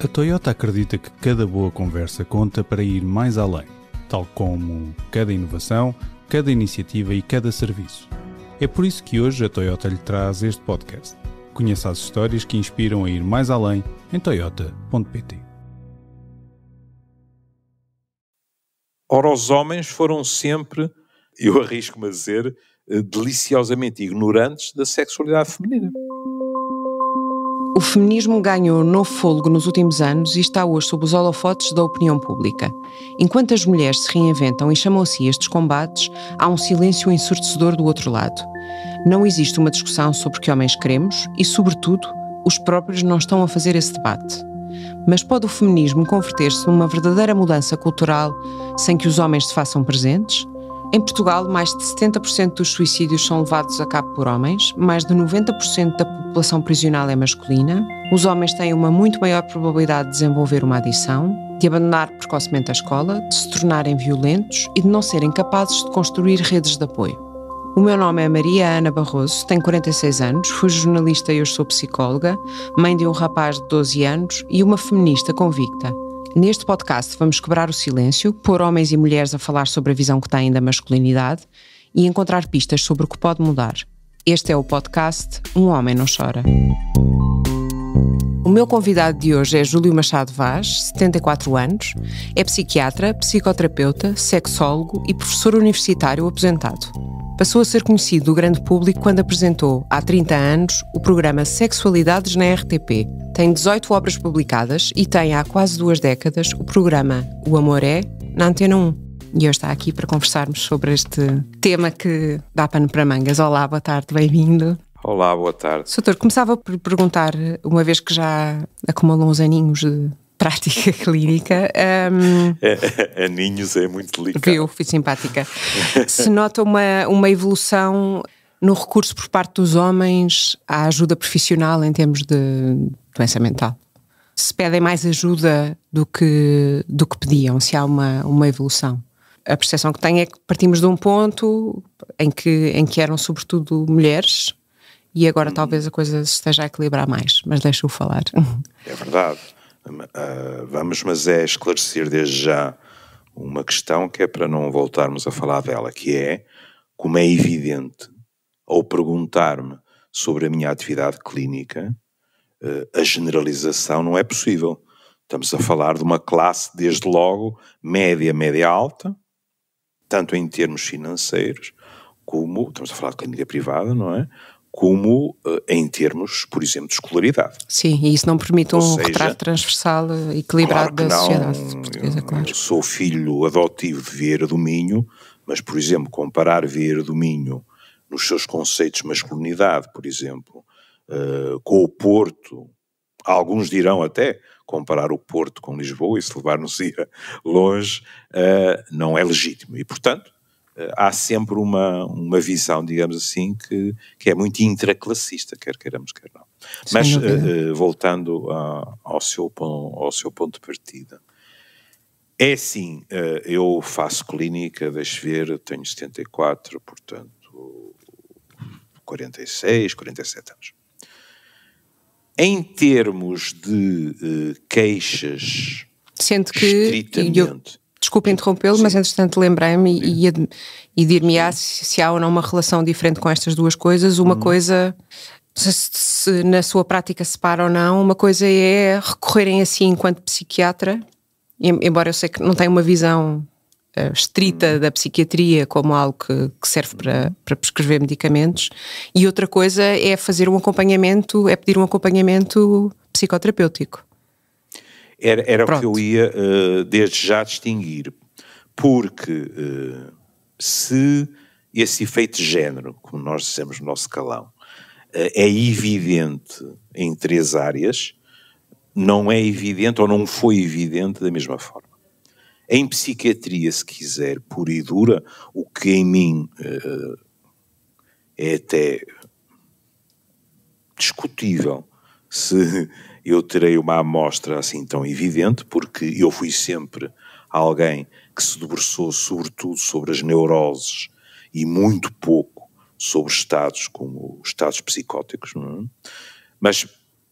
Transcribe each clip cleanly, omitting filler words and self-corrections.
A Toyota acredita que cada boa conversa conta para ir mais além, tal como cada inovação, cada iniciativa e cada serviço. É por isso que hoje a Toyota lhe traz este podcast. Conheça as histórias que inspiram a ir mais além em toyota.pt. Ora, os homens foram sempre, eu arrisco-me a dizer, deliciosamente ignorantes da sexualidade feminina. O feminismo ganhou novo fôlego nos últimos anos e está hoje sob os holofotes da opinião pública. Enquanto as mulheres se reinventam e chamam a si estes combates, há um silêncio ensurdecedor do outro lado. Não existe uma discussão sobre que homens queremos e, sobretudo, os próprios não estão a fazer esse debate. Mas pode o feminismo converter-se numa verdadeira mudança cultural sem que os homens se façam presentes? Em Portugal, mais de 70% dos suicídios são levados a cabo por homens, mais de 90% da população prisional é masculina, os homens têm uma muito maior probabilidade de desenvolver uma adição, de abandonar precocemente a escola, de se tornarem violentos e de não serem capazes de construir redes de apoio. O meu nome é Maria Ana Barroso, tenho 46 anos, fui jornalista e hoje sou psicóloga, mãe de um rapaz de 12 anos e uma feminista convicta. Neste podcast vamos quebrar o silêncio, pôr homens e mulheres a falar sobre a visão que têm da masculinidade e encontrar pistas sobre o que pode mudar. Este é o podcast Um Homem Não Chora. O meu convidado de hoje é Júlio Machado Vaz, 74 anos, é psiquiatra, psicoterapeuta, sexólogo e professor universitário aposentado. Passou a ser conhecido do grande público quando apresentou, há 30 anos, o programa Sexualidades na RTP. Tem 18 obras publicadas e tem, há quase 2 décadas, o programa O Amor É, na Antena 1. E hoje está aqui para conversarmos sobre este tema que dá pano para mangas. Olá, boa tarde, bem-vindo. Olá, boa tarde. Soutor, começava por perguntar, uma vez que já acumulou uns aninhos de prática clínica... Aninhos é muito delicado. Viu, fui simpática. Se nota uma evolução no recurso por parte dos homens à ajuda profissional em termos de doença mental? Se pedem mais ajuda do que pediam, se há uma evolução? A percepção que tenho é que partimos de um ponto em que eram sobretudo mulheres e agora talvez a coisa se esteja a equilibrar mais, mas deixa-o falar. É verdade. Mas é esclarecer desde já uma questão que é para não voltarmos a falar dela, que é, como é evidente, ao perguntar-me sobre a minha atividade clínica, a generalização não é possível. Estamos a falar de uma classe, desde logo, média alta, tanto em termos financeiros, como, estamos a falar de clínica privada, não é? Como em termos, por exemplo, de escolaridade. Sim, e isso não permite retrato transversal equilibrado claro da sociedade portuguesa, claro. Eu sou filho adotivo de Vieira do Minho, mas, por exemplo, comparar Vieira do Minho nos seus conceitos de masculinidade, por exemplo, com o Porto, alguns dirão até comparar o Porto com Lisboa, e se levar-nos-ia longe, não é legítimo. E, portanto, há sempre uma visão, digamos assim, que é muito intraclassista, quer queiramos, quer não. Mas, voltando ao seu ponto de partida, é assim, eu faço clínica, deixe ver, tenho 74, portanto, 46, 47 anos. Em termos de queixas, sente que estritamente... Desculpe interrompê-lo, mas entretanto lembrei-me e dir-me-á se há ou não uma relação diferente com estas duas coisas. Uma coisa, se na sua prática separa ou não, uma coisa é recorrerem assim enquanto psiquiatra, embora eu sei que não tenha uma visão estrita da psiquiatria como algo que serve para prescrever medicamentos, e outra coisa é fazer um acompanhamento, é pedir um acompanhamento psicoterapêutico. Era o que eu ia desde já distinguir, porque se esse efeito de género, como nós dissemos no nosso calão, é evidente em 3 áreas, não é evidente ou não foi evidente da mesma forma. Em psiquiatria, se quiser, pura e dura, o que em mim é até discutível se eu terei uma amostra assim tão evidente, porque eu fui sempre alguém que se debruçou sobretudo sobre as neuroses e muito pouco sobre estados como estados psicóticos, não é? Mas,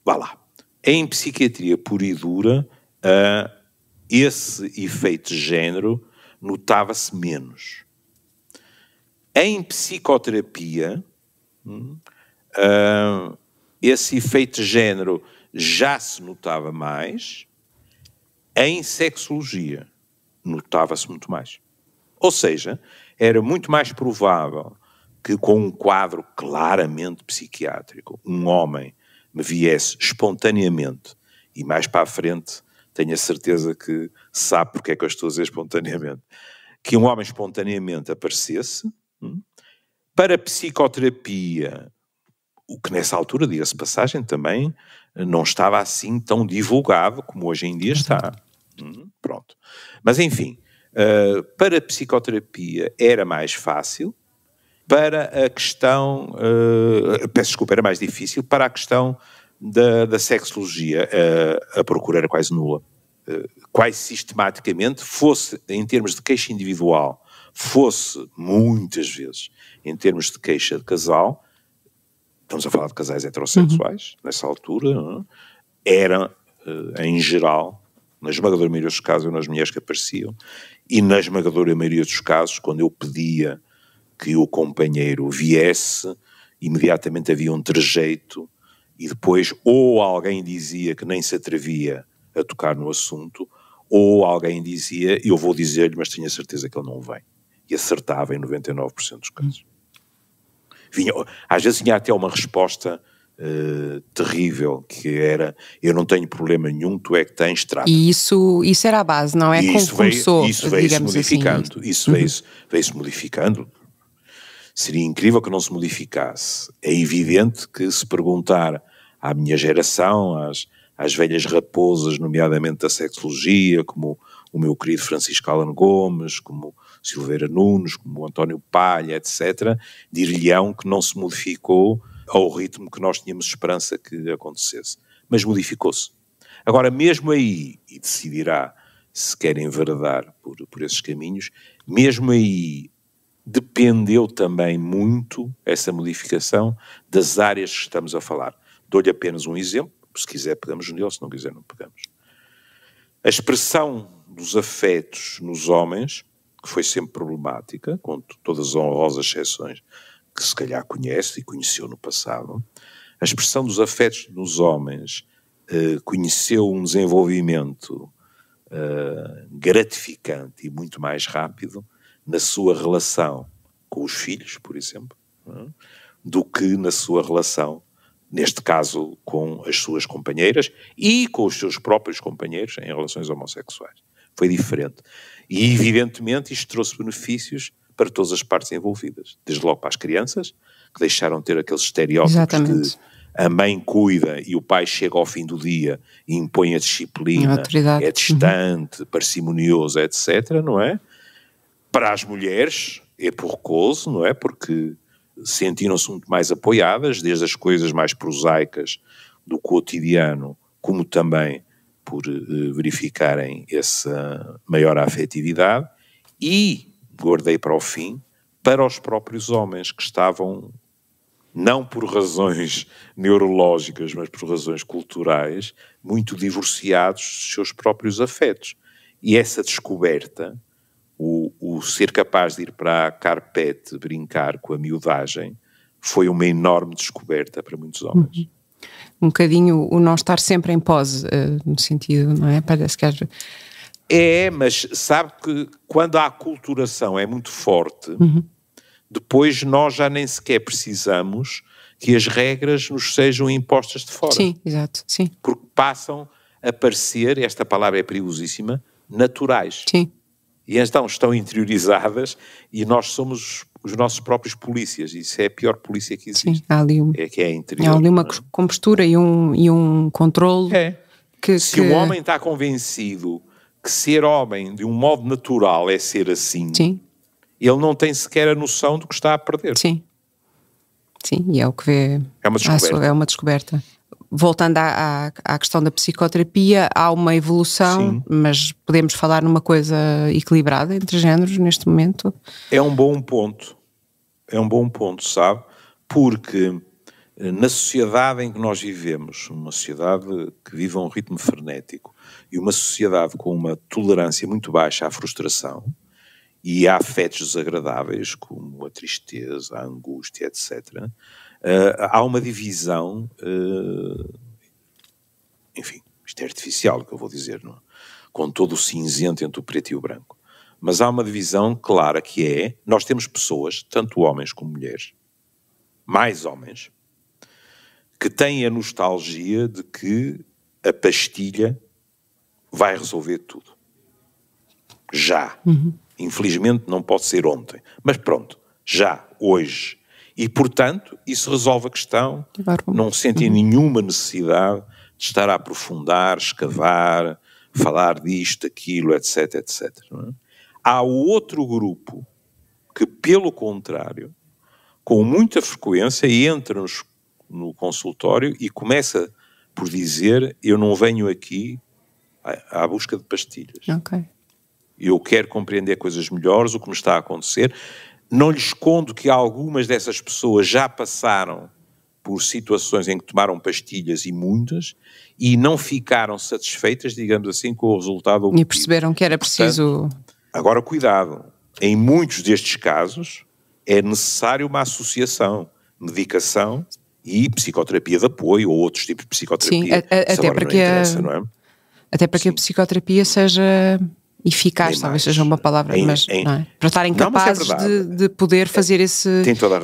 vá lá, Em psiquiatria pura e dura, esse efeito de género notava-se menos. Em psicoterapia, esse efeito de género já se notava mais. Em sexologia, notava-se muito mais. Ou seja, era muito mais provável que com um quadro claramente psiquiátrico, um homem me viesse espontaneamente, e mais para a frente tenho a certeza que sabe porque é que eu estou a dizer espontaneamente, que um homem espontaneamente aparecesse. Para psicoterapia, o que nessa altura, diga-se passagem, também não estava assim tão divulgado como hoje em dia está. Pronto. Mas enfim, para psicoterapia era mais fácil, para a questão, peço desculpa, era mais difícil, para a questão da sexologia, a procura era quase nula. Quase sistematicamente, fosse em termos de queixa individual, fosse muitas vezes em termos de queixa de casal, estamos a falar de casais heterossexuais, nessa altura, não é? Era, em geral, na esmagadora maioria dos casos, eram as mulheres que apareciam, e na esmagadora maioria dos casos, quando eu pedia que o companheiro viesse, imediatamente havia um trejeito, e depois ou alguém dizia que nem se atrevia a tocar no assunto, ou alguém dizia, eu vou dizer-lhe, mas tenho a certeza que ele não vem. E acertava em 99% dos casos. Às vezes vinha até uma resposta terrível, que era, eu não tenho problema nenhum, tu é que tens, trata. E isso era a base, não é? Como começou, isso veio-se modificando, assim. isso veio-se modificando. Seria incrível que não se modificasse. É evidente que se perguntar à minha geração, às velhas raposas, nomeadamente da sexologia, como o meu querido Francisco Alan Gomes, como Silveira Nunes, como António Palha, etc., dir-lhe-ão que não se modificou ao ritmo que nós tínhamos esperança que acontecesse. Mas modificou-se. Agora, mesmo aí, e decidirá se querem enveredar por esses caminhos, mesmo aí dependeu também muito essa modificação das áreas que estamos a falar. Dou-lhe apenas um exemplo, se quiser pegamos nele, se não quiser não pegamos. A expressão dos afetos nos homens, que foi sempre problemática, com todas as honrosas exceções que se calhar conhece e conheceu no passado, a expressão dos afetos nos homens conheceu um desenvolvimento gratificante e muito mais rápido na sua relação com os filhos, por exemplo, do que na sua relação, neste caso, com as suas companheiras e com os seus próprios companheiros em relações homossexuais. Foi diferente. E, evidentemente, isto trouxe benefícios para todas as partes envolvidas. Desde logo para as crianças, que deixaram de ter aqueles estereótipos. Exatamente. De a mãe cuida e o pai chega ao fim do dia e impõe a disciplina, é distante, parcimonioso, etc., não é? Para as mulheres é porcoso, não é? Porque sentiram-se muito mais apoiadas, desde as coisas mais prosaicas do cotidiano, como também por verificarem essa maior afetividade, e, guardei para o fim, para os próprios homens que estavam, não por razões neurológicas, mas por razões culturais, muito divorciados dos seus próprios afetos. E essa descoberta, o ser capaz de ir para a carpete brincar com a miudagem, foi uma enorme descoberta para muitos homens. Um bocadinho o não estar sempre em pose, no sentido, não é? Parece que mas sabe que quando a aculturação é muito forte, depois nós já nem sequer precisamos que as regras nos sejam impostas de fora. Sim, exato, sim. Porque passam a parecer, esta palavra é perigosíssima, naturais. Sim. E então estão interiorizadas e nós somos os nossos próprios polícias. Isso é a pior polícia que existe. Sim, há ali que é interior. Há ali uma compostura e um controle. Se o homem está convencido que ser homem de um modo natural é ser assim, sim, ele não tem sequer a noção do que está a perder. Sim. Sim, e é o que vê. É uma descoberta. É uma descoberta. Voltando à questão da psicoterapia, há uma evolução, sim, mas podemos falar numa coisa equilibrada entre géneros neste momento? É um bom ponto, sabe? Porque Na sociedade em que nós vivemos, uma sociedade que vive a um ritmo frenético e uma sociedade com uma tolerância muito baixa à frustração e a afetos desagradáveis, como a tristeza, a angústia, etc., há uma divisão, enfim, isto é artificial o que eu vou dizer, não é? Com todo o cinzento entre o preto e o branco. Mas há uma divisão clara que é, nós temos pessoas, tanto homens como mulheres, mais homens, que têm a nostalgia de que a pastilha vai resolver tudo. Já. Infelizmente não pode ser ontem. Mas pronto, já, hoje. E, portanto, isso resolve a questão. Não sentem nenhuma necessidade de estar a aprofundar, escavar, falar disto, aquilo, etc, etc. Não é? Há o outro grupo que, pelo contrário, com muita frequência entra no consultório e começa por dizer: eu não venho aqui à busca de pastilhas. Ok. Eu quero compreender coisas melhores, o que me está a acontecer. Não lhes escondo que algumas dessas pessoas já passaram por situações em que tomaram pastilhas e muitas, e não ficaram satisfeitas, digamos assim, com o resultado obtido. E perceberam que era preciso... Portanto, agora, cuidado. Em muitos destes casos, é necessário uma associação, medicação e psicoterapia de apoio, ou outros tipos de psicoterapia. Sim, até para que não é? Até para que a psicoterapia seja eficaz, talvez seja uma palavra, mas não é? Para estarem capazes de poder fazer esse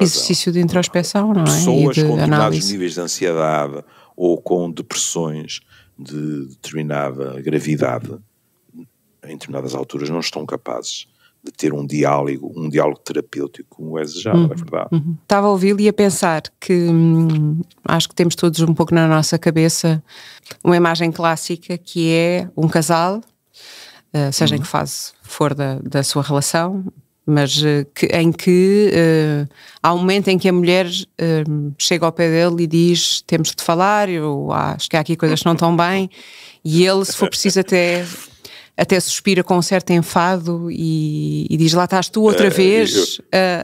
exercício de introspeção, não é? Pessoas e de com determinados análise. níveis de ansiedade ou com depressões de determinada gravidade, em determinadas alturas, não estão capazes de ter um diálogo terapêutico como é desejado, é verdade. Estava a ouvi-lo e a pensar que acho que temos todos um pouco na nossa cabeça uma imagem clássica que é um casal, seja em que fase for da sua relação, mas em que há um momento em que a mulher chega ao pé dele e diz: temos de falar, eu acho que há aqui coisas que não estão bem, e ele, se for preciso, até suspira com um certo enfado e diz: lá estás tu outra vez.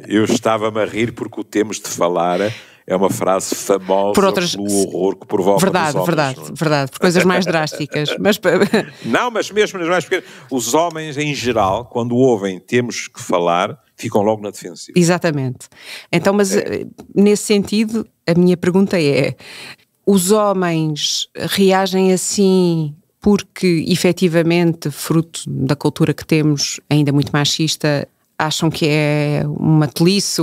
Eu estava-me a rir porque o temos de falar é uma frase famosa pelo horror que provoca nos homens. Verdade, por coisas mais drásticas. Mas mesmo nas mais pequenas, os homens em geral, quando ouvem temos que falar, ficam logo na defensiva. Exatamente. Então, mas nesse sentido, a minha pergunta é: os homens reagem assim porque, efetivamente, fruto da cultura que temos, ainda muito machista, acham que é uma tolice,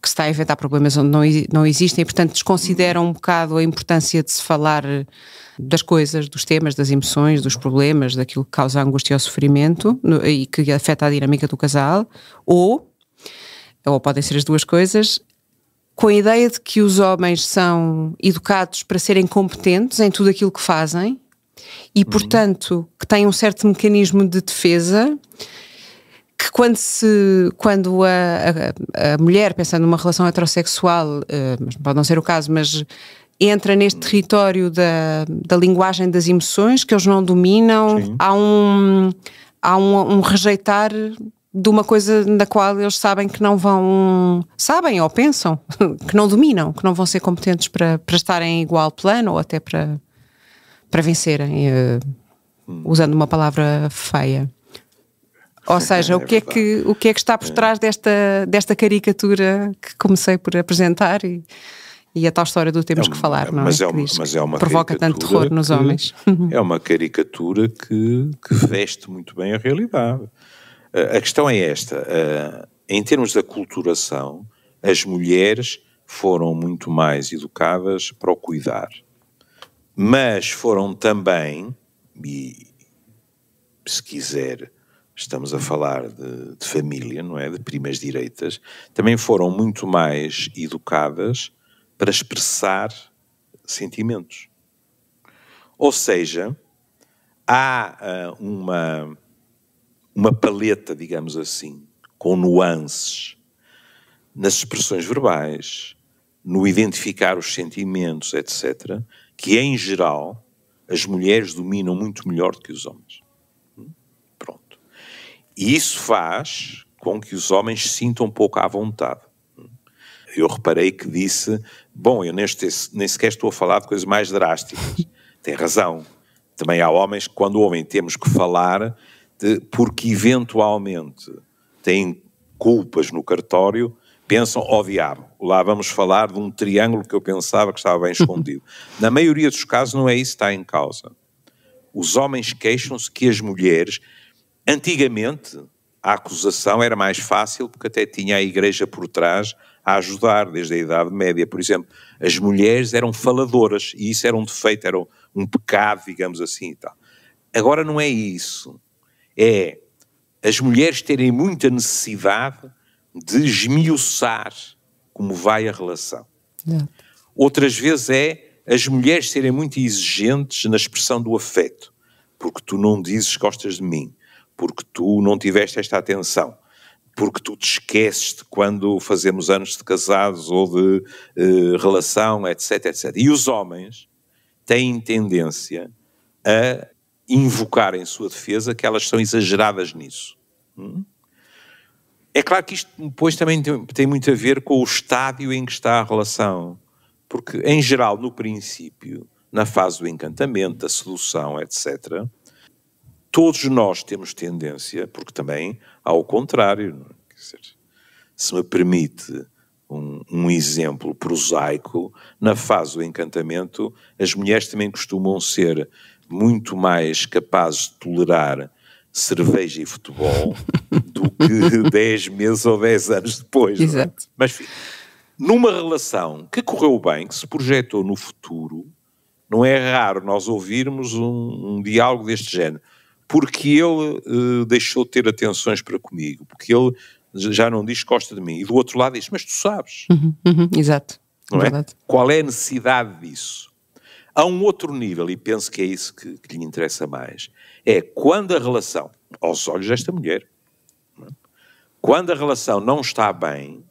que se está a inventar problemas onde não existem, e, portanto, desconsideram um bocado a importância de se falar das coisas, dos temas, das emoções, dos problemas, daquilo que causa angústia ou sofrimento e que afeta a dinâmica do casal, ou podem ser as duas coisas, com a ideia de que os homens são educados para serem competentes em tudo aquilo que fazem e, portanto, que têm um certo mecanismo de defesa, que quando a mulher, pensando numa relação heterossexual, mas pode não ser o caso, mas entra neste território da linguagem das emoções, que eles não dominam, sim, há um rejeitar de uma coisa na qual eles sabem que não vão, sabem ou pensam que não dominam, que não vão ser competentes para estarem em igual plano ou até para vencerem, usando uma palavra feia. Ou seja, o que é que está por trás desta caricatura que comecei por apresentar e a tal história do temos que falar, não é? Mas é uma provoca tanto terror nos homens. É uma caricatura que veste muito bem a realidade. A questão é esta: em termos da aculturação, as mulheres foram muito mais educadas para o cuidar, mas foram também, e se quiser, estamos a falar de família, não é? De primas direitas, também foram muito mais educadas para expressar sentimentos. Ou seja, há uma paleta, digamos assim, com nuances nas expressões verbais, no identificar os sentimentos, etc., que em geral as mulheres dominam muito melhor do que os homens. Pronto. E isso faz com que os homens se sintam um pouco à vontade. eu reparei que disse, bom, eu nem sequer estou a falar de coisas mais drásticas. Tem razão. Também há homens que quando ouvem temos que falar porque eventualmente têm culpas no cartório, pensam, diabo, lá vamos falar de um triângulo que eu pensava que estava bem escondido. Na maioria dos casos não é isso que está em causa. Os homens queixam-se que as mulheres, antigamente, a acusação era mais fácil porque até tinha a igreja por trás a ajudar, desde a Idade Média. Por exemplo, as mulheres eram faladoras e isso era um defeito, era um pecado, digamos assim e tal. Agora não é isso. É as mulheres terem muita necessidade de esmiuçar como vai a relação. Outras vezes é as mulheres serem muito exigentes na expressão do afeto, porque tu não dizes que gostas de mim, porque tu não tiveste esta atenção, porque tu te esqueces de quando fazemos anos de casados ou de relação, etc, etc. E os homens têm tendência a invocar em sua defesa que elas são exageradas nisso. É claro que isto depois também tem muito a ver com o estádio em que está a relação, porque em geral, no princípio, na fase do encantamento, da sedução, etc., todos nós temos tendência, porque também ao contrário, quer dizer, se me permite um exemplo prosaico, na fase do encantamento, as mulheres também costumam ser muito mais capazes de tolerar cerveja e futebol do que 10 meses ou 10 anos depois. Exato. Não é? Mas, enfim, numa relação que correu bem, que se projetou no futuro, não é raro nós ouvirmos um diálogo deste género. Porque ele deixou de ter atenções para comigo, porque ele já não diz que gosta de mim. E do outro lado diz, mas tu sabes. Exato. Não é? Qual é a necessidade disso? Há um outro nível, e penso que é isso que lhe interessa mais, é quando a relação, aos olhos desta mulher, não é? Quando a relação não está bem,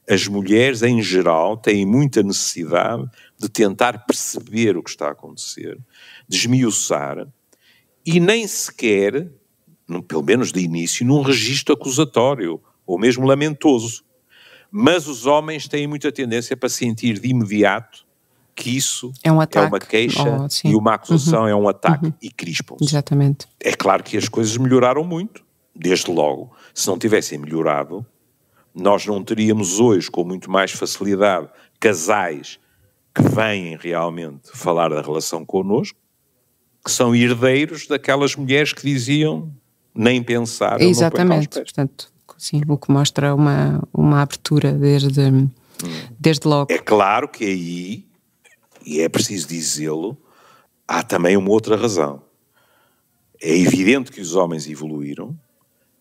as mulheres, em geral, têm muita necessidade de tentar perceber o que está a acontecer, de esmiuçar, e nem sequer, pelo menos de início, num registro acusatório, ou mesmo lamentoso. Mas os homens têm muita tendência para sentir de imediato que isso é um ataque, é uma queixa e uma acusação é um ataque e crispam-se. Exatamente. É claro que as coisas melhoraram muito, desde logo. Se não tivessem melhorado, nós não teríamos hoje, com muito mais facilidade, casais que vêm realmente falar da relação connosco, que são herdeiros daquelas mulheres que diziam nem pensar. Exatamente, portanto, sim, o que mostra uma abertura desde logo. É claro que aí, e é preciso dizê-lo, há também uma outra razão. É evidente que os homens evoluíram,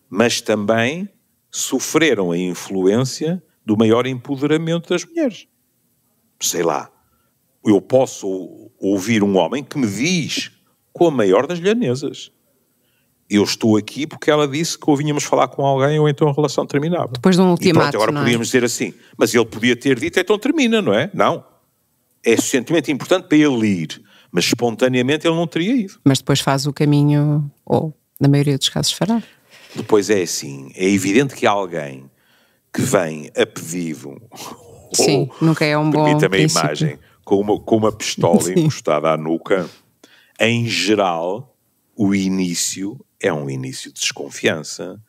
mas também sofreram a influência do maior empoderamento das mulheres. Sei lá, eu posso ouvir um homem que me diz com a maior das lhanesas: eu estou aqui porque ela disse que ouvíamos falar com alguém ou então a relação terminava. Depois de um ultimato, agora podíamos dizer assim, mas ele podia ter dito então termina, não é? Não. É suficientemente importante para ele ir, mas espontaneamente ele não teria ido. Mas depois faz o caminho, ou na maioria dos casos fará. Depois é assim, é evidente que alguém que vem a pedido, sim, nunca é um bom permita-me a princípio. imagem, com uma pistola encostada à nuca, em geral, o início é um início de desconfiança.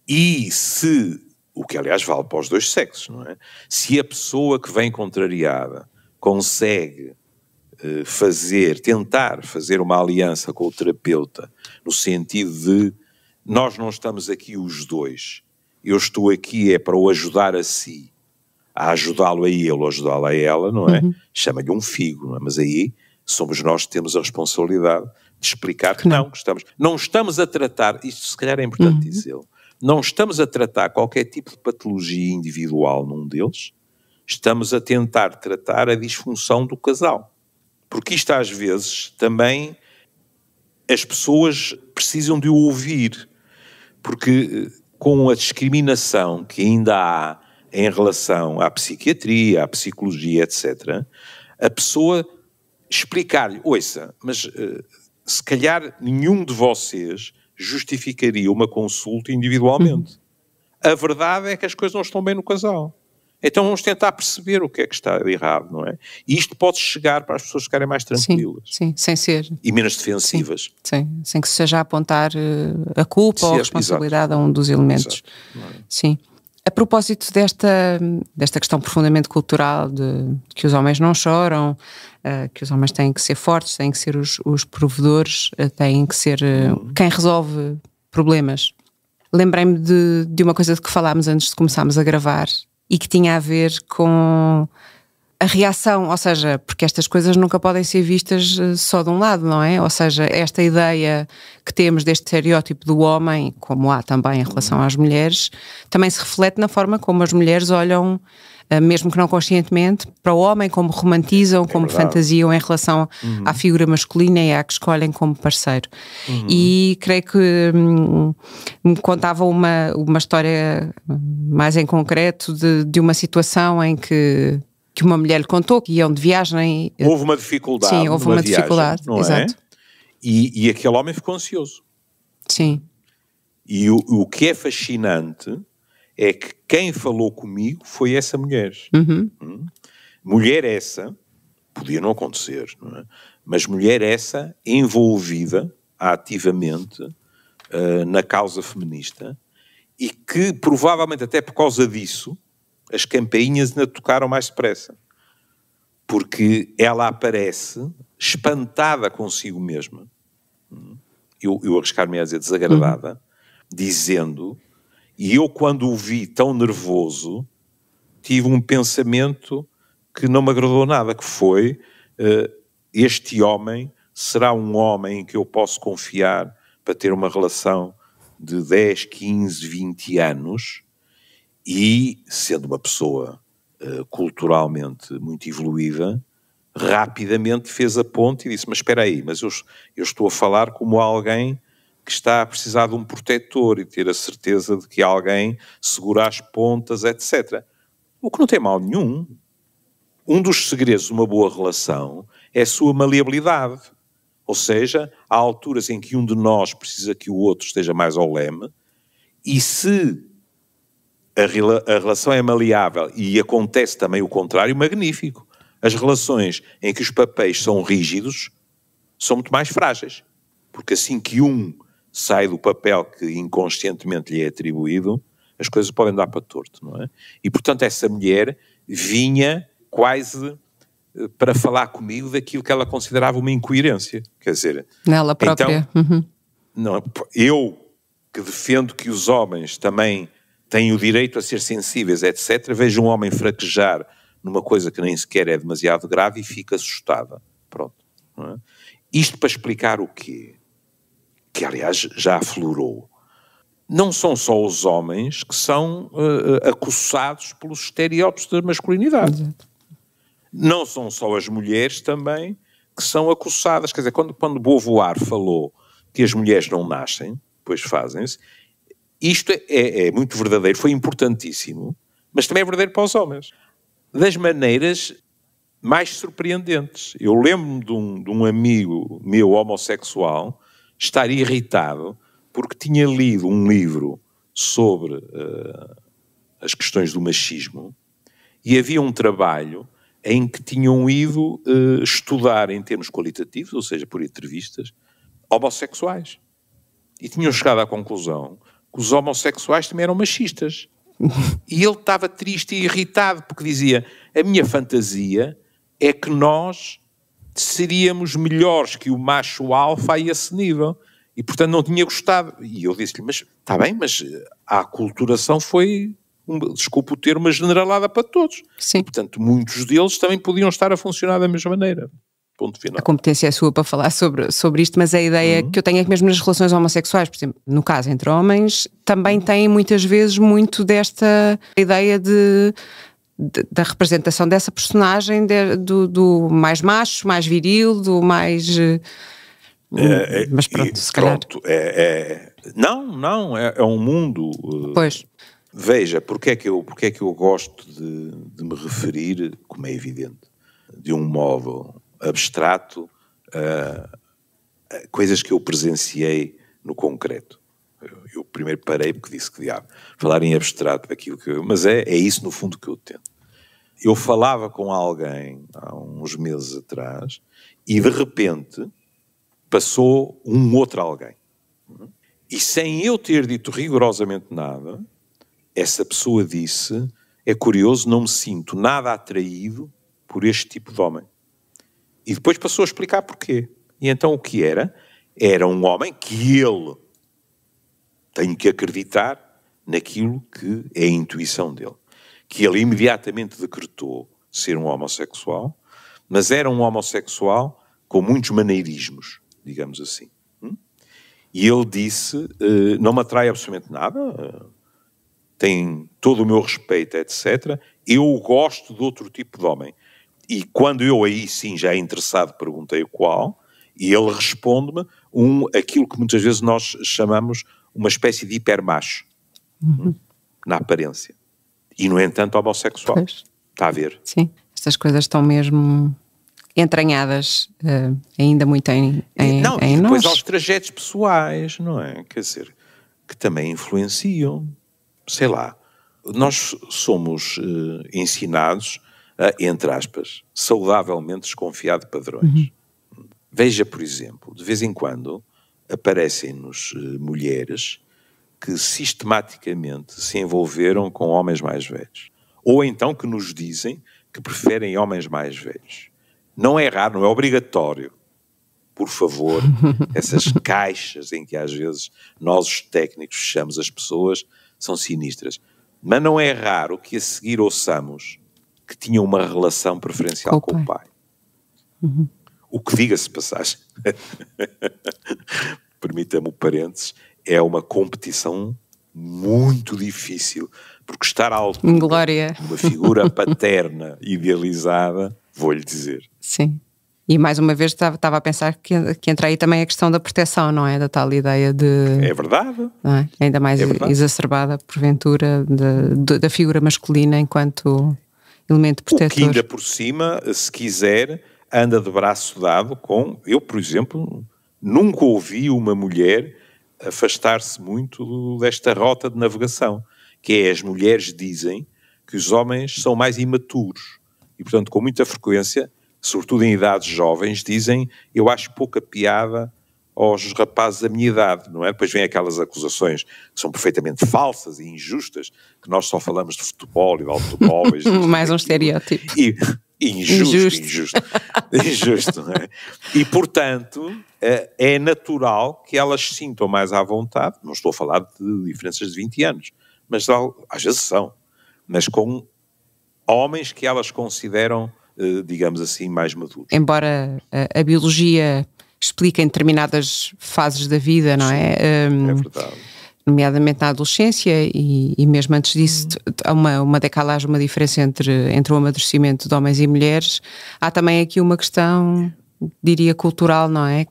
E se, o que aliás vale para os dois sexos, não é? Se a pessoa que vem contrariada consegue tentar fazer uma aliança com o terapeuta, no sentido de nós não estamos aqui os dois, eu estou aqui para o ajudar a si, a ajudá-lo a ele ou ajudá-la a ela, não é? Chama-lhe um figo, não é? Mas aí somos nós que temos a responsabilidade de explicar que não estamos a tratar, isto se calhar é importante dizê-lo, não estamos a tratar qualquer tipo de patologia individual num deles, estamos a tentar tratar a disfunção do casal. Porque isto às vezes também as pessoas precisam de o ouvir, porque com a discriminação que ainda há em relação à psiquiatria, à psicologia, etc., a pessoa explicar-lhe, ouça, mas se calhar nenhum de vocês justificaria uma consulta individualmente. A verdade é que as coisas não estão bem no casal. Então vamos tentar perceber o que é que está de errado, não é? E isto pode chegar para as pessoas ficarem mais tranquilas. Sim, sem ser... E menos defensivas. Sim, sem que se seja a apontar a culpa ou a responsabilidade a um dos elementos. Sim. A propósito desta questão profundamente cultural de que os homens não choram, que os homens têm que ser fortes, têm que ser os provedores, têm que ser quem resolve problemas. Lembrei-me de uma coisa de que falámos antes de começarmos a gravar e que tinha a ver com a reação, ou seja, porque estas coisas nunca podem ser vistas só de um lado, não é? Ou seja, esta ideia que temos deste estereótipo do homem, como há também em relação às mulheres, também se reflete na forma como as mulheres olham, mesmo que não conscientemente, para o homem, como romantizam, como fantasiam em relação à figura masculina e à que escolhem como parceiro. E creio que me contava uma história mais em concreto de uma situação em que uma mulher lhe contou que iam de viagem. Houve uma dificuldade. Sim, houve uma dificuldade, não exato. É? E aquele homem ficou ansioso. Sim. E o que é fascinante é que quem falou comigo foi essa mulher. Mulher essa, podia não acontecer, não é? Mas mulher essa envolvida ativamente na causa feminista e que provavelmente até por causa disso as campainhas ainda tocaram mais depressa. Porque ela aparece espantada consigo mesma. Eu arriscar-me a dizer desagradada, dizendo... E eu, quando o vi tão nervoso, tive um pensamento que não me agradou nada, que foi, este homem será um homem em que eu posso confiar para ter uma relação de 10, 15, 20 anos e, sendo uma pessoa culturalmente muito evoluída, rapidamente fez a ponte e disse, mas espera aí, mas eu estou a falar como alguém que está a precisar de um protetor e ter a certeza de que alguém segura as pontas, etc. O que não tem mal nenhum. Um dos segredos de uma boa relação é a sua maleabilidade. Ou seja, há alturas em que um de nós precisa que o outro esteja mais ao leme e se a relação é maleável e acontece também o contrário, magnífico. As relações em que os papéis são rígidos são muito mais frágeis. Porque assim que um sai do papel que inconscientemente lhe é atribuído, as coisas podem dar para torto, não é? E, portanto, essa mulher vinha quase para falar comigo daquilo que ela considerava uma incoerência. Quer dizer... Nela própria. Então, não, eu que defendo que os homens também têm o direito a ser sensíveis, etc., vejo um homem fraquejar numa coisa que nem sequer é demasiado grave e fica assustada. Pronto. Não é? Isto para explicar o quê? Que, aliás, já aflorou. Não são só os homens que são acossados pelos estereótipos da masculinidade. Exato. Não são só as mulheres também que são acossadas. Quer dizer, quando Beauvoir falou que as mulheres não nascem, depois fazem-se, isto é muito verdadeiro, foi importantíssimo, mas também é verdadeiro para os homens. Das maneiras mais surpreendentes. Eu lembro-me de um amigo meu homossexual estar irritado porque tinha lido um livro sobre as questões do machismo e havia um trabalho em que tinham ido estudar em termos qualitativos, ou seja, por entrevistas, homossexuais. E tinham chegado à conclusão que os homossexuais também eram machistas. E ele estava triste e irritado porque dizia, a minha fantasia é que nós seríamos melhores que o macho alfa a esse nível. E, portanto, não tinha gostado. E eu disse-lhe, mas está bem, mas a aculturação foi, desculpa o termo, uma generalada para todos. Sim. Portanto, muitos deles também podiam estar a funcionar da mesma maneira. Ponto final. A competência é sua para falar sobre isto, mas a ideia que eu tenho é que mesmo nas relações homossexuais, por exemplo, no caso entre homens, também têm muitas vezes muito desta ideia da representação dessa personagem, do mais macho, mais viril, do mais... mas pronto, se calhar... Não, é um mundo... Pois. Veja, porque é que eu gosto de me referir, como é evidente, de um modo abstrato, a coisas que eu presenciei no concreto. Eu primeiro parei porque disse que diabo, falar em abstrato daquilo que eu... Mas é isso no fundo que eu tento. Eu falava com alguém há uns meses atrás e de repente passou um outro alguém. E sem eu ter dito rigorosamente nada, essa pessoa disse: é curioso, não me sinto nada atraído por este tipo de homem. E depois passou a explicar porquê. E então o que era? Era um homem que ele tem que acreditar naquilo que é a intuição dele. Que ele imediatamente decretou ser um homossexual, mas era um homossexual com muitos maneirismos, digamos assim. E ele disse, não me atrai absolutamente nada, tem todo o meu respeito, etc. Eu gosto de outro tipo de homem. E quando eu aí sim, já interessado, perguntei o qual, e ele responde-me aquilo que muitas vezes nós chamamos uma espécie de hipermacho, na aparência. E, no entanto, homossexual. Pois. Está a ver? Sim, estas coisas estão mesmo entranhadas ainda muito em e depois nós. há os trajetos pessoais, não é? Quer dizer, que também influenciam. Sei lá, nós somos ensinados a, entre aspas, saudavelmente desconfiar de padrões. Veja, por exemplo, de vez em quando aparecem-nos mulheres que sistematicamente se envolveram com homens mais velhos. Ou então que nos dizem que preferem homens mais velhos. Não é raro, não é obrigatório. Por favor, essas caixas em que às vezes nós os técnicos fechamos as pessoas são sinistras. Mas não é raro que a seguir ouçamos que tinham uma relação preferencial com o pai. O que, diga-se de passagem, permita-me o parênteses, é uma competição muito difícil, porque estar à altura de uma figura paterna idealizada, vou-lhe dizer. Sim. E mais uma vez estava a pensar que entra aí também a questão da proteção, não é? Da tal ideia de... É verdade. Não é? Ainda mais exacerbada, porventura, da figura masculina enquanto elemento protetor. O que ainda por cima, se quiser, anda de braço dado com... Eu, por exemplo, nunca ouvi uma mulher afastar-se muito desta rota de navegação, que é as mulheres dizem que os homens são mais imaturos e, portanto, com muita frequência, sobretudo em idades jovens, dizem: eu acho pouca piada aos rapazes da minha idade, não é? Depois vêm aquelas acusações que são perfeitamente falsas e injustas, que nós só falamos de futebol e de automóveis. Mais um estereótipo. Injusto, não é? E, portanto, é natural que elas se sintam mais à vontade, não estou a falar de diferenças de 20 anos, mas às vezes são, mas com homens que elas consideram, digamos assim, mais maduros. Embora a biologia explique em determinadas fases da vida, não é? É verdade. Nomeadamente na adolescência e mesmo antes disso, há uma decalagem, uma diferença entre o amadurecimento de homens e mulheres. Há também aqui uma questão, diria, cultural, não é?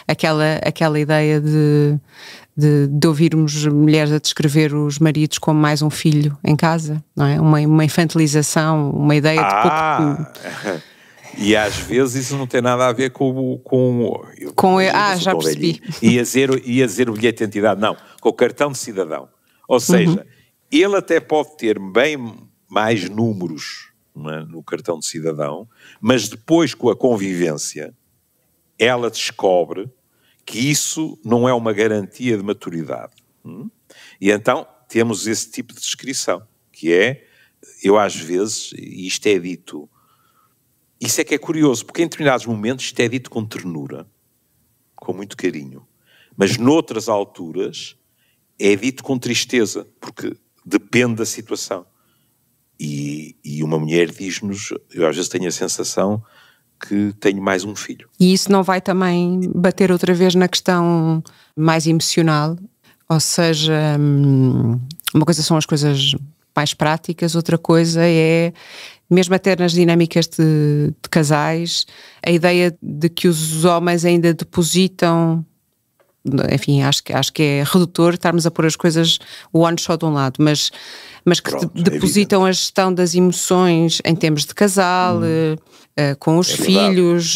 Aquela ideia de ouvirmos mulheres a descrever os maridos como mais um filho em casa, não é? Uma infantilização, uma ideia de pouco... E às vezes isso não tem nada a ver já percebi. Ia dizer o bilhete de identidade, não, com o cartão de cidadão. Ou seja, ele até pode ter bem mais números no cartão de cidadão, mas depois, com a convivência, ela descobre que isso não é uma garantia de maturidade. E então temos esse tipo de descrição, que é, eu às vezes, e isto é dito... Isso é que é curioso, porque em determinados momentos isto é dito com ternura, com muito carinho. Mas noutras alturas é dito com tristeza, porque depende da situação. E uma mulher diz-nos, eu às vezes tenho a sensação que tenho mais um filho. E isso não vai também bater outra vez na questão mais emocional? Ou seja, uma coisa são as coisas mais práticas, outra coisa é... Mesmo até nas dinâmicas de casais, a ideia de que os homens ainda depositam, enfim, acho que é redutor estarmos a pôr as coisas o one shot de um lado, mas que depositam a gestão das emoções em termos de casal, com os filhos,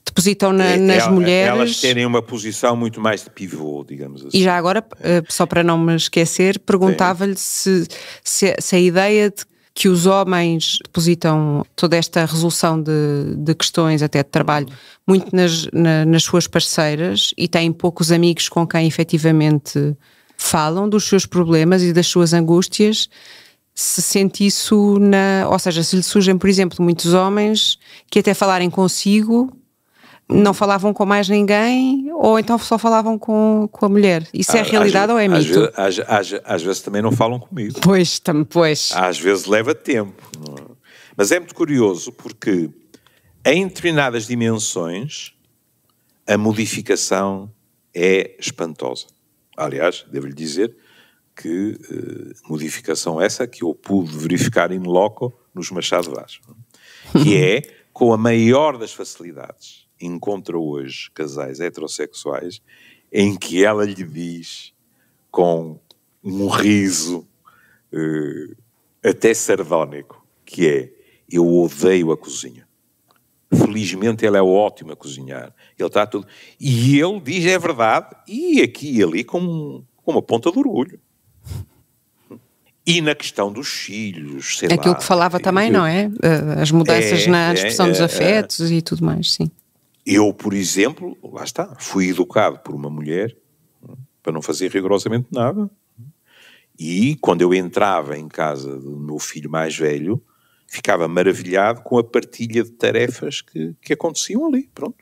depositam nas mulheres. Elas terem uma posição muito mais de pivô, digamos assim. E já agora, só para não me esquecer, perguntava-lhe se a ideia de que os homens depositam toda esta resolução de questões, até de trabalho, muito nas suas parceiras e têm poucos amigos com quem efetivamente falam dos seus problemas e das suas angústias. Se sente isso ou seja, se lhe surgem, por exemplo, muitos homens que até falarem consigo não falavam com mais ninguém, ou então só falavam com a mulher. Isso é realidade ou é mito? Às vezes também não falam comigo. Pois. Às vezes leva tempo. Mas é muito curioso porque em determinadas dimensões a modificação é espantosa. Aliás, devo-lhe dizer que modificação essa que eu pude verificar in loco nos Machado Vaz, que é, com a maior das facilidades, encontra hoje casais heterossexuais em que ela lhe diz, com um riso até sardónico, que é: eu odeio a cozinha. Felizmente ele é ótimo a cozinhar. Ele está tudo... E ele diz, é verdade, e aqui e ali com uma ponta de orgulho. E na questão dos filhos, sei lá... Aquilo que falava também, não é? As mudanças na expressão dos afetos e tudo mais, sim. Eu, por exemplo, lá está, fui educado por uma mulher para não fazer rigorosamente nada. E quando eu entrava em casa do meu filho mais velho, ficava maravilhado com a partilha de tarefas que aconteciam ali, pronto.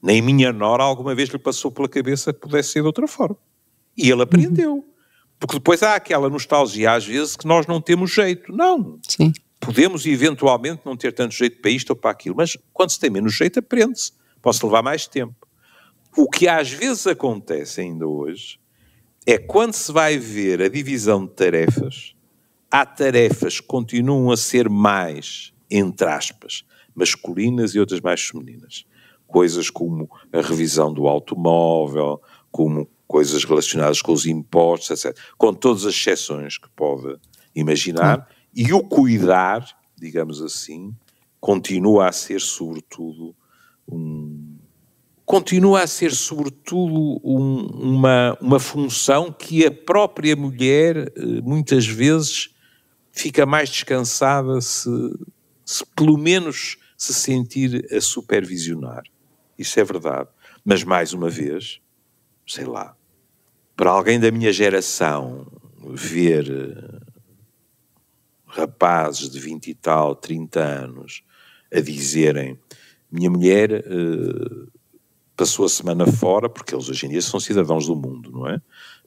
Nem minha nora alguma vez lhe passou pela cabeça que pudesse ser de outra forma. E ele aprendeu. Porque depois há aquela nostalgia às vezes que nós não temos jeito. Não. Sim. Podemos eventualmente não ter tanto jeito para isto ou para aquilo, mas quando se tem menos jeito aprende-se. Pode levar mais tempo. O que às vezes acontece ainda hoje é quando se vai ver a divisão de tarefas, há tarefas que continuam a ser mais, entre aspas, masculinas e outras mais femininas. Coisas como a revisão do automóvel, como coisas relacionadas com os impostos, etc. Com todas as exceções que pode imaginar. E o cuidar, digamos assim, continua a ser sobretudo uma função que a própria mulher muitas vezes fica mais descansada se pelo menos se sentir a supervisionar. Isso é verdade. Mas mais uma vez, sei lá, para alguém da minha geração ver rapazes de 20 e tal, 30 anos a dizerem: minha mulher passou a semana fora, porque eles hoje em dia são cidadãos do mundo, não é?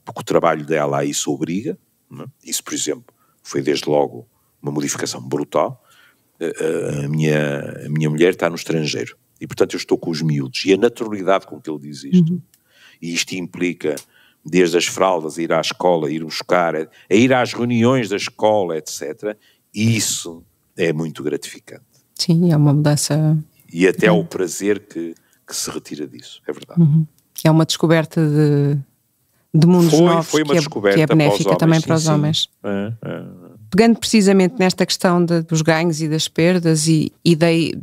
Porque o trabalho dela a isso obriga, não é? Isso, por exemplo, foi desde logo uma modificação brutal. A minha mulher está no estrangeiro e, portanto, eu estou com os miúdos. E a naturalidade com que ele diz isto, e isto implica desde as fraldas, a ir à escola, a ir buscar, a ir às reuniões da escola, etc. E isso é muito gratificante. Sim, é uma mudança... E até o prazer que se retira disso, é verdade. É uma descoberta de mundos novos foi uma que é benéfica também para os homens. Pegando precisamente nesta questão dos ganhos e das perdas e de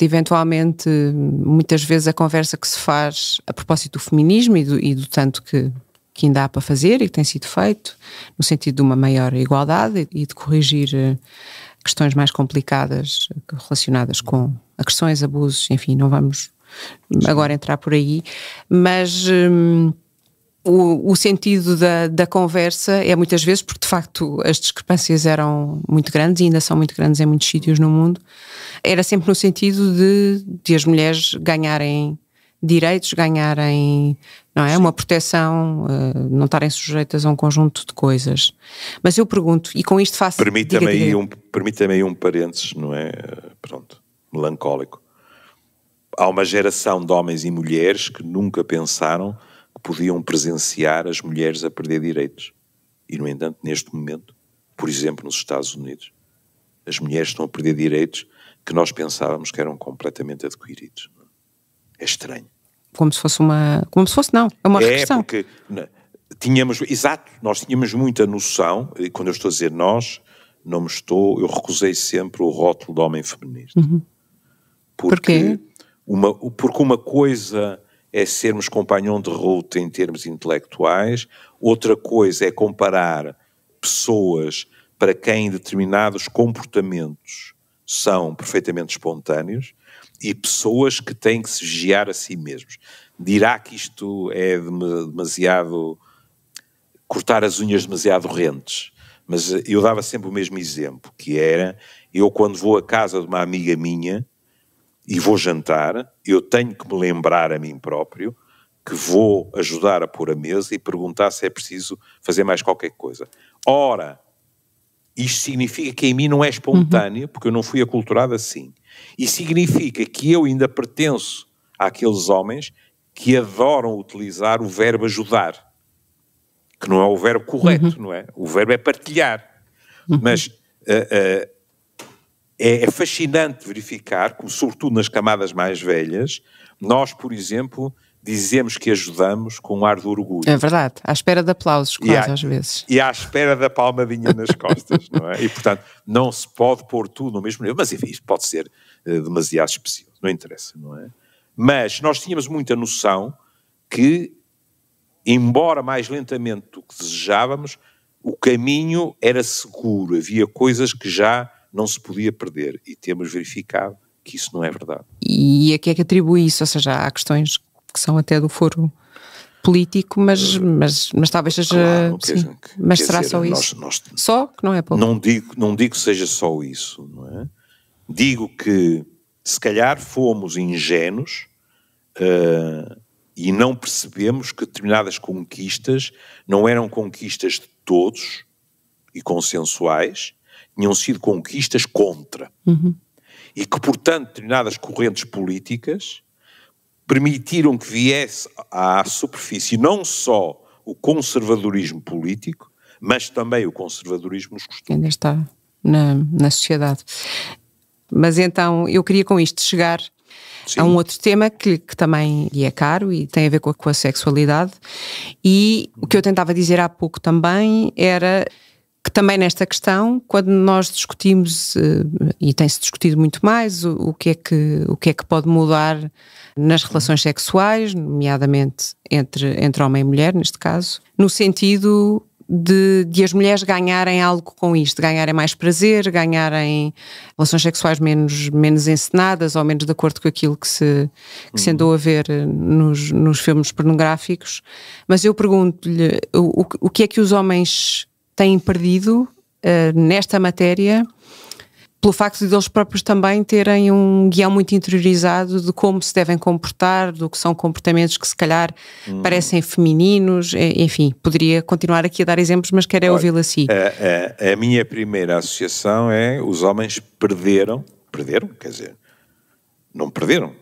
eventualmente, muitas vezes a conversa que se faz a propósito do feminismo e do tanto que ainda há para fazer e que tem sido feito, no sentido de uma maior igualdade e de corrigir questões mais complicadas relacionadas com agressões, abusos, enfim, não vamos agora entrar por aí, mas o sentido da conversa é muitas vezes, porque de facto as discrepâncias eram muito grandes e ainda são muito grandes em muitos sítios no mundo, era sempre no sentido de as mulheres ganharem direitos, ganharem, não é, uma proteção, não estarem sujeitas a um conjunto de coisas. Mas eu pergunto, e com isto faço... Permita-me aí um parênteses, não é? Pronto, melancólico. Há uma geração de homens e mulheres que nunca pensaram que podiam presenciar as mulheres a perder direitos. E, no entanto, neste momento, por exemplo, nos Estados Unidos, as mulheres estão a perder direitos que nós pensávamos que eram completamente adquiridos. É estranho. Como se fosse não, é uma regressão. É porque nós tínhamos muita noção, e quando eu estou a dizer nós, eu recusei sempre o rótulo de homem feminista. Porquê? Porque uma coisa é sermos companhão de ruta em termos intelectuais, outra coisa é comparar pessoas para quem determinados comportamentos são perfeitamente espontâneos e pessoas que têm que se vigiar a si mesmos. Dirá que isto é demasiado... cortar as unhas demasiado rentes, mas eu dava sempre o mesmo exemplo, que era, eu quando vou à casa de uma amiga minha e vou jantar, eu tenho que me lembrar a mim próprio que vou ajudar a pôr a mesa e perguntar se é preciso fazer mais qualquer coisa. Ora, isto significa que em mim não é espontâneo, porque eu não fui aculturado assim. E significa que eu ainda pertenço àqueles homens que adoram utilizar o verbo ajudar, que não é o verbo correto, não é? O verbo é partilhar. Mas é fascinante verificar, como, sobretudo nas camadas mais velhas, nós, por exemplo, dizemos que ajudamos com um ar de orgulho. É verdade, à espera de aplausos, quase às vezes. E à espera da palmadinha nas costas, não é? E, portanto, não se pode pôr tudo no mesmo nível. Mas, enfim, isto pode ser demasiado específico, não interessa, não é? Mas nós tínhamos muita noção que, embora mais lentamente do que desejávamos, o caminho era seguro, havia coisas que já não se podia perder, e temos verificado que isso não é verdade. E a que é que atribui isso? Ou seja, há questões que são até do foro político, mas talvez seja... Claro, sim, mas será dizer, só isso? Só que não é pouco. Não digo que seja só isso, não é? Digo que se calhar fomos ingênuos e não percebemos que determinadas conquistas não eram conquistas de todos e consensuais, tinham sido conquistas contra. E que, portanto, determinadas correntes políticas permitiram que viesse à superfície não só o conservadorismo político, mas também o conservadorismo nos costumes. Ainda está na sociedade. Mas então, eu queria com isto chegar a um outro tema que também lhe é caro e tem a ver com a sexualidade, e o que eu tentava dizer há pouco também era que também nesta questão, quando nós discutimos, e tem-se discutido muito mais, o que é que pode mudar nas relações sexuais, nomeadamente entre homem e mulher, neste caso, no sentido de as mulheres ganharem algo com isto, ganharem mais prazer, ganharem relações sexuais menos encenadas ou menos de acordo com aquilo que se andou a ver nos filmes pornográficos. Mas eu pergunto-lhe, o que é que os homens têm perdido nesta matéria, pelo facto de eles próprios também terem um guião muito interiorizado de como se devem comportar, do que são comportamentos que se calhar parecem femininos, enfim, poderia continuar aqui a dar exemplos, mas quero ouvi-lo assim. A minha primeira associação é os homens perderam, quer dizer, não perderam,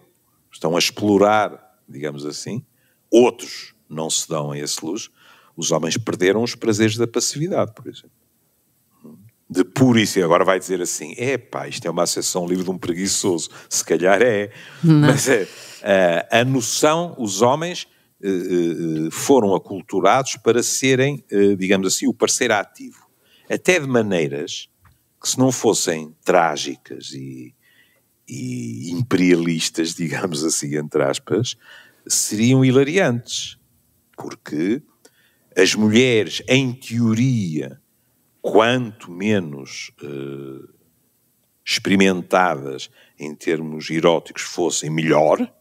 estão a explorar, digamos assim, outros não se dão a esse luxo, os homens perderam os prazeres da passividade, por exemplo. De pureza, agora vai dizer assim, isto é uma associação livre de um preguiçoso, se calhar é, mas a noção, os homens foram aculturados para serem, digamos assim, o parceiro ativo, até de maneiras que se não fossem trágicas e imperialistas, digamos assim, entre aspas, seriam hilariantes, porque as mulheres, em teoria, quanto menos experimentadas em termos eróticos fossem, melhor,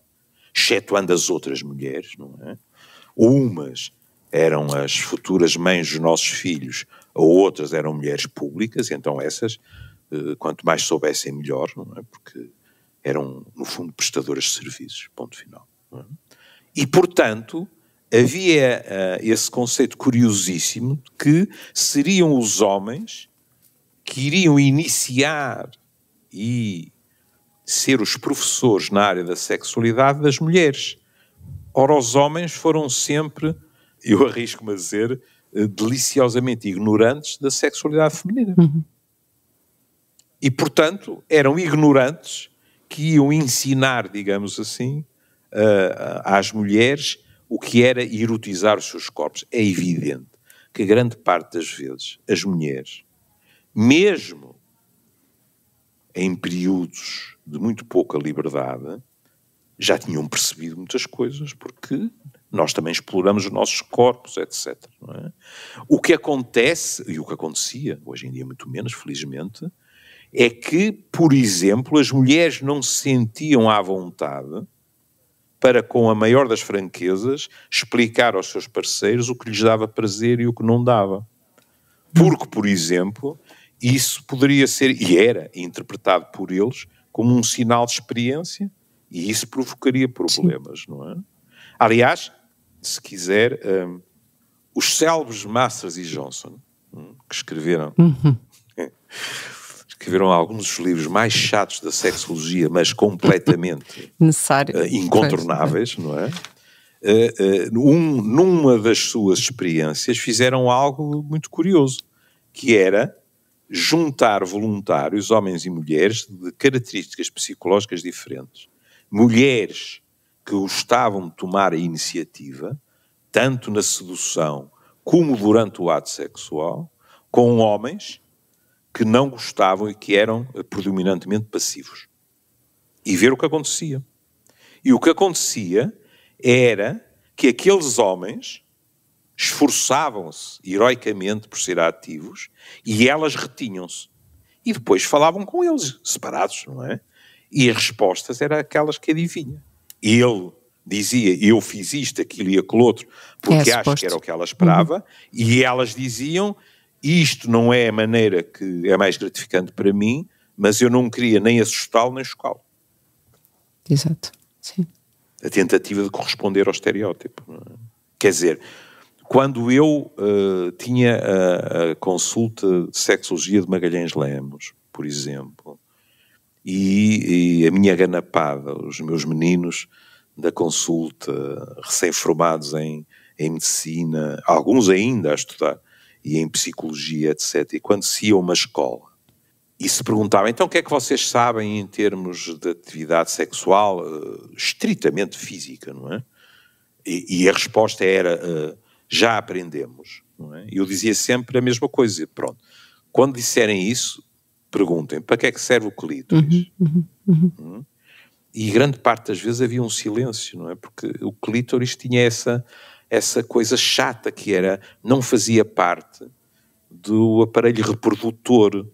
excetuando as outras mulheres, não é? Umas eram as futuras mães dos nossos filhos, outras eram mulheres públicas, então essas, quanto mais soubessem, melhor, não é? Porque eram, no fundo, prestadoras de serviços, ponto final. Não é? E, portanto, havia esse conceito curiosíssimo de que seriam os homens que iriam iniciar e ser os professores na área da sexualidade das mulheres. Ora, os homens foram sempre, eu arrisco-me a dizer, deliciosamente ignorantes da sexualidade feminina. E, portanto, eram ignorantes que iam ensinar, digamos assim, às mulheres o que era erotizar os seus corpos. É evidente que grande parte das vezes as mulheres, mesmo em períodos de muito pouca liberdade, já tinham percebido muitas coisas, porque Nós também exploramos os nossos corpos, etc. Não é? O que acontece, e o que acontecia, hoje em dia muito menos, felizmente, é que, por exemplo, as mulheres não se sentiam à vontade para, com a maior das franquezas, explicar aos seus parceiros o que lhes dava prazer e o que não dava. Porque, por exemplo, isso poderia ser, e era, interpretado por eles como um sinal de experiência, e isso provocaria problemas, não é? Aliás, se quiser, os célebres Masters e Johnson, que escreveram alguns dos livros mais chatos da sexologia, mas completamente incontornáveis, não é? Numa das suas experiências fizeram algo muito curioso, que era juntar voluntários, homens e mulheres, de características psicológicas diferentes. Mulheres que gostavam de tomar a iniciativa, tanto na sedução como durante o ato sexual, com homens que não gostavam e que eram predominantemente passivos. E ver o que acontecia. E o que acontecia era que aqueles homens esforçavam-se heroicamente por ser ativos e elas retinham-se. E depois falavam com eles, separados, não é? E as respostas eram aquelas que adivinha. Ele dizia, eu fiz isto, aquilo e aquilo outro, porque acho que era o que ela esperava, e elas diziam, isto não é a maneira que é mais gratificante para mim, mas eu não queria nem assustá-lo nem chocá-lo. Exato, sim. A tentativa de corresponder ao estereótipo. Não é? Quer dizer, quando eu tinha a consulta de sexologia de Magalhães Lemos, por exemplo, e a minha ganapada, os meus meninos da consulta, recém-formados em medicina, alguns ainda a estudar, e em psicologia, etc. E quando se ia a uma escola e se perguntava, então o que é que vocês sabem em termos de atividade sexual estritamente física, não é? E a resposta era, já aprendemos, não é? E eu dizia sempre a mesma coisa, pronto. Quando disserem isso, perguntem, para que é que serve o clítoris? E grande parte das vezes havia um silêncio, não é? Porque o clítoris tinha essa coisa chata que era, não fazia parte do aparelho reprodutor.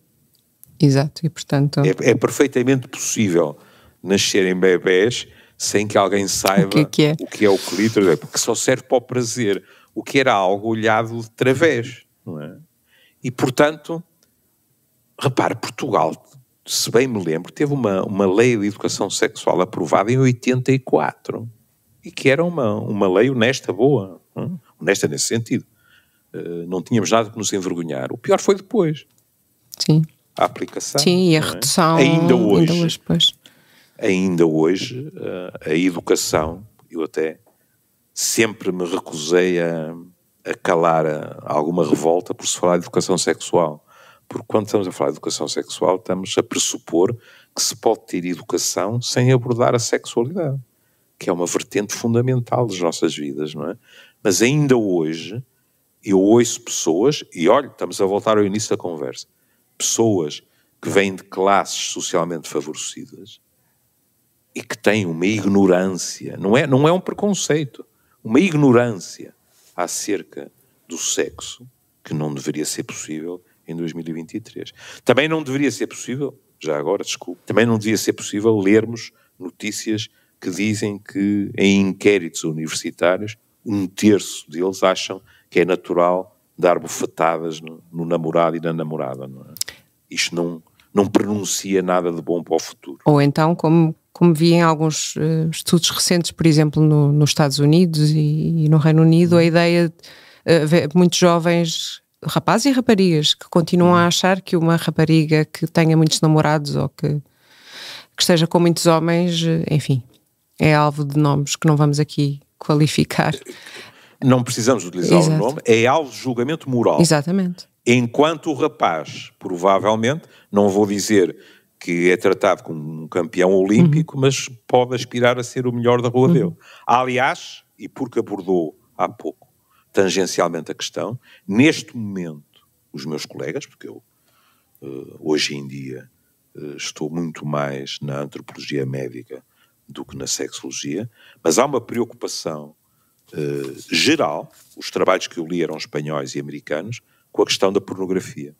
Exato, e portanto... É perfeitamente possível nascerem bebés sem que alguém saiba o que é o clítoris, porque só serve para o prazer, o que era algo olhado de través, não é? E portanto, repare, Portugal, se bem me lembro, teve uma lei de educação sexual aprovada em 84. E que era uma lei honesta, boa. Honesta nesse sentido. Não tínhamos nada que nos envergonhar. O pior foi depois. Sim. A aplicação. Sim, e a redução. Ainda hoje, a educação, eu até sempre me recusei a calar alguma revolta por se falar de educação sexual. Porque quando estamos a falar de educação sexual, estamos a pressupor que se pode ter educação sem abordar a sexualidade, que é uma vertente fundamental das nossas vidas, não é? Mas ainda hoje, eu ouço pessoas, e olha, estamos a voltar ao início da conversa, pessoas que vêm de classes socialmente favorecidas e que têm uma ignorância, não é um preconceito, uma ignorância acerca do sexo que não deveria ser possível em 2023. Também não deveria ser possível, já agora, desculpe, também não deveria ser possível lermos notícias que dizem que em inquéritos universitários 1/3 deles acham que é natural dar bofetadas no namorado e na namorada, não é? Isto não pronuncia nada de bom para o futuro. Ou então, como vi em alguns estudos recentes, por exemplo, nos Estados Unidos e no Reino Unido, a ideia de muitos jovens, rapazes e raparigas, que continuam a achar que uma rapariga que tenha muitos namorados ou que esteja com muitos homens, enfim, é alvo de nomes que não vamos aqui qualificar. Não precisamos utilizar o nome, é alvo de julgamento moral. Exatamente. Enquanto o rapaz, provavelmente, não vou dizer que é tratado como um campeão olímpico, mas pode aspirar a ser o melhor da rua dele. Aliás, e porque abordou há pouco tangencialmente a questão, neste momento, os meus colegas, porque eu hoje em dia estou muito mais na antropologia médica do que na sexologia, mas há uma preocupação geral, os trabalhos que eu li eram espanhóis e americanos, com a questão da pornografia.